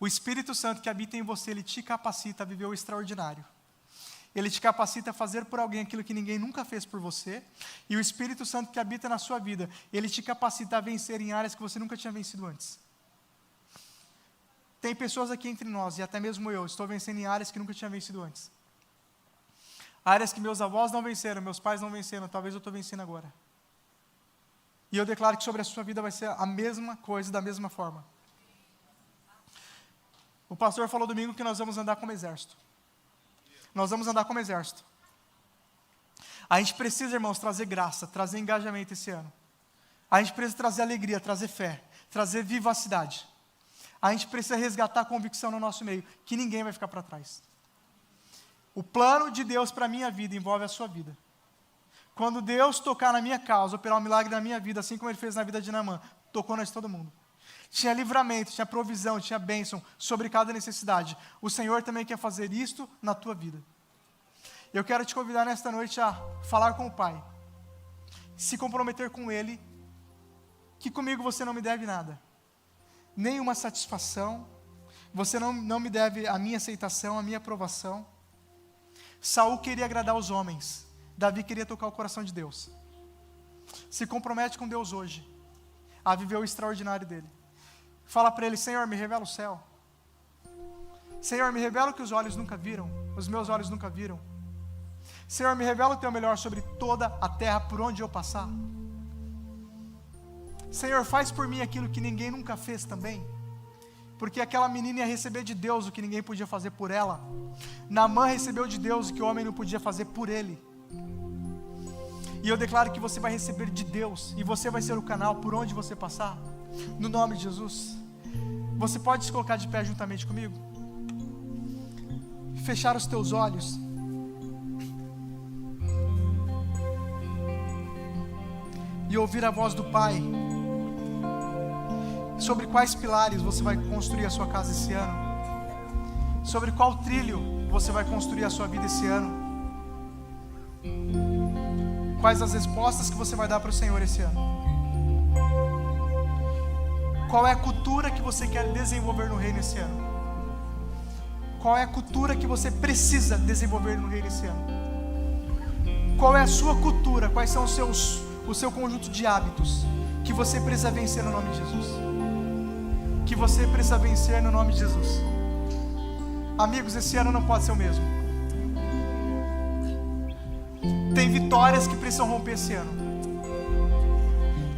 O Espírito Santo que habita em você, ele te capacita a viver o extraordinário. Ele te capacita a fazer por alguém aquilo que ninguém nunca fez por você. E o Espírito Santo que habita na sua vida, ele te capacita a vencer em áreas que você nunca tinha vencido antes. Tem pessoas aqui entre nós, e até mesmo eu, estou vencendo em áreas que nunca tinha vencido antes. Áreas que meus avós não venceram, meus pais não venceram, talvez eu estou vencendo agora. E eu declaro que sobre a sua vida vai ser a mesma coisa, da mesma forma. O pastor falou domingo que nós vamos andar como exército. Nós vamos andar como exército. A gente precisa, irmãos, trazer graça, trazer engajamento esse ano. A gente precisa trazer alegria, trazer fé, trazer vivacidade. A gente precisa resgatar a convicção no nosso meio, que ninguém vai ficar para trás. O plano de Deus para a minha vida envolve a sua vida. Quando Deus tocar na minha causa, operar um milagre na minha vida, assim como Ele fez na vida de Naamã, tocou nós todo mundo. Tinha livramento, tinha provisão, tinha bênção sobre cada necessidade. O Senhor também quer fazer isto na tua vida. Eu quero te convidar nesta noite a falar com o Pai, se comprometer com Ele, que comigo você não me deve nada, nenhuma satisfação, você não me deve a minha aceitação, a minha aprovação. Saul queria agradar os homens, Davi queria tocar o coração de Deus. Se compromete com Deus hoje, a viver o extraordinário dEle. Fala para Ele: Senhor, me revela o céu. Senhor, me revela o que os olhos nunca viram, os meus olhos nunca viram. Senhor, me revela o Teu melhor sobre toda a terra por onde eu passar. Senhor, faz por mim aquilo que ninguém nunca fez também. Porque aquela menina ia receber de Deus o que ninguém podia fazer por ela. Naamã recebeu de Deus o que o homem não podia fazer por ele. E eu declaro que você vai receber de Deus, e você vai ser o canal por onde você passar, no nome de Jesus. Você pode se colocar de pé juntamente comigo? Fechar os teus olhos. E ouvir a voz do Pai. Sobre quais pilares você vai construir a sua casa esse ano? Sobre qual trilho você vai construir a sua vida esse ano? Quais as respostas que você vai dar para o Senhor esse ano? Qual é a cultura que você quer desenvolver no reino esse ano? Qual é a cultura que você precisa desenvolver no reino esse ano? Qual é a sua cultura? Quais são o seu conjunto de hábitos que você precisa vencer no nome de Jesus? Que você precisa vencer no nome de Jesus. Amigos, esse ano não pode ser o mesmo. Tem vitórias que precisam romper esse ano.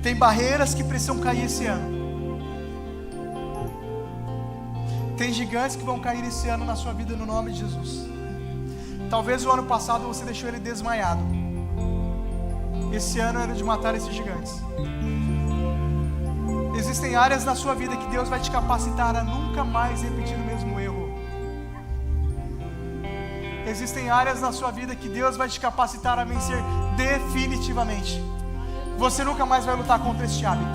Tem barreiras que precisam cair esse ano. Tem gigantes que vão cair esse ano na sua vida no nome de Jesus. Talvez o ano passado você deixou ele desmaiado. Esse ano era de matar esses gigantes. Existem áreas na sua vida que Deus vai te capacitar a nunca mais repetir o mesmo erro. Existem áreas na sua vida que Deus vai te capacitar a vencer definitivamente. Você nunca mais vai lutar contra este hábito.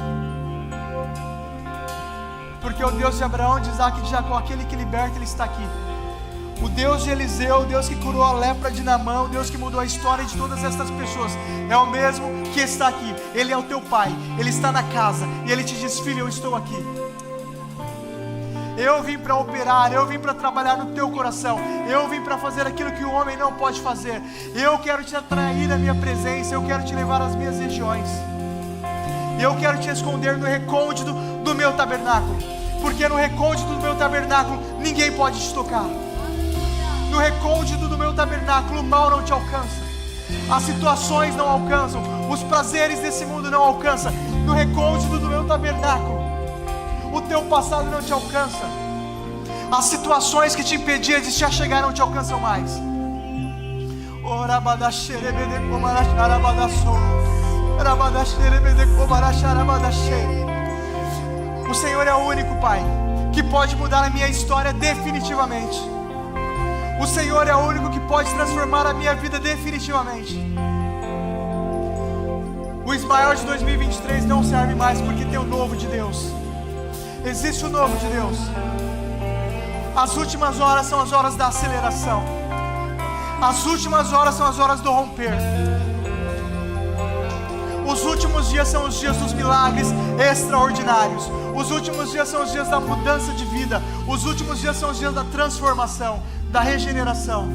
Porque o Deus de Abraão, de Isaac e de Jacó, aquele que liberta, Ele está aqui. O Deus de Eliseu, o Deus que curou a lepra de Naamã, o Deus que mudou a história de todas estas pessoas, é o mesmo que está aqui. Ele é o teu Pai, Ele está na casa, e Ele te diz: filho, eu estou aqui. Eu vim para operar, eu vim para trabalhar no teu coração, eu vim para fazer aquilo que o homem não pode fazer. Eu quero te atrair na minha presença, eu quero te levar às minhas regiões. Eu quero te esconder no recôndito do meu tabernáculo, porque no recôndito do meu tabernáculo ninguém pode te tocar. No recôndito do meu tabernáculo o mal não te alcança, as situações não alcançam, os prazeres desse mundo não alcançam. No recôndito do meu tabernáculo o teu passado não te alcança, as situações que te impediam de te achegar não te alcançam mais. O Senhor é o único Pai que pode mudar a minha história definitivamente. O Senhor é o único que pode transformar a minha vida definitivamente. O Ismael de 2023 não serve mais, porque tem o novo de Deus. Existe o novo de Deus. As últimas horas são as horas da aceleração. As últimas horas são as horas do romper. Os últimos dias são os dias dos milagres extraordinários. Os últimos dias são os dias da mudança de vida. Os últimos dias são os dias da transformação, da regeneração.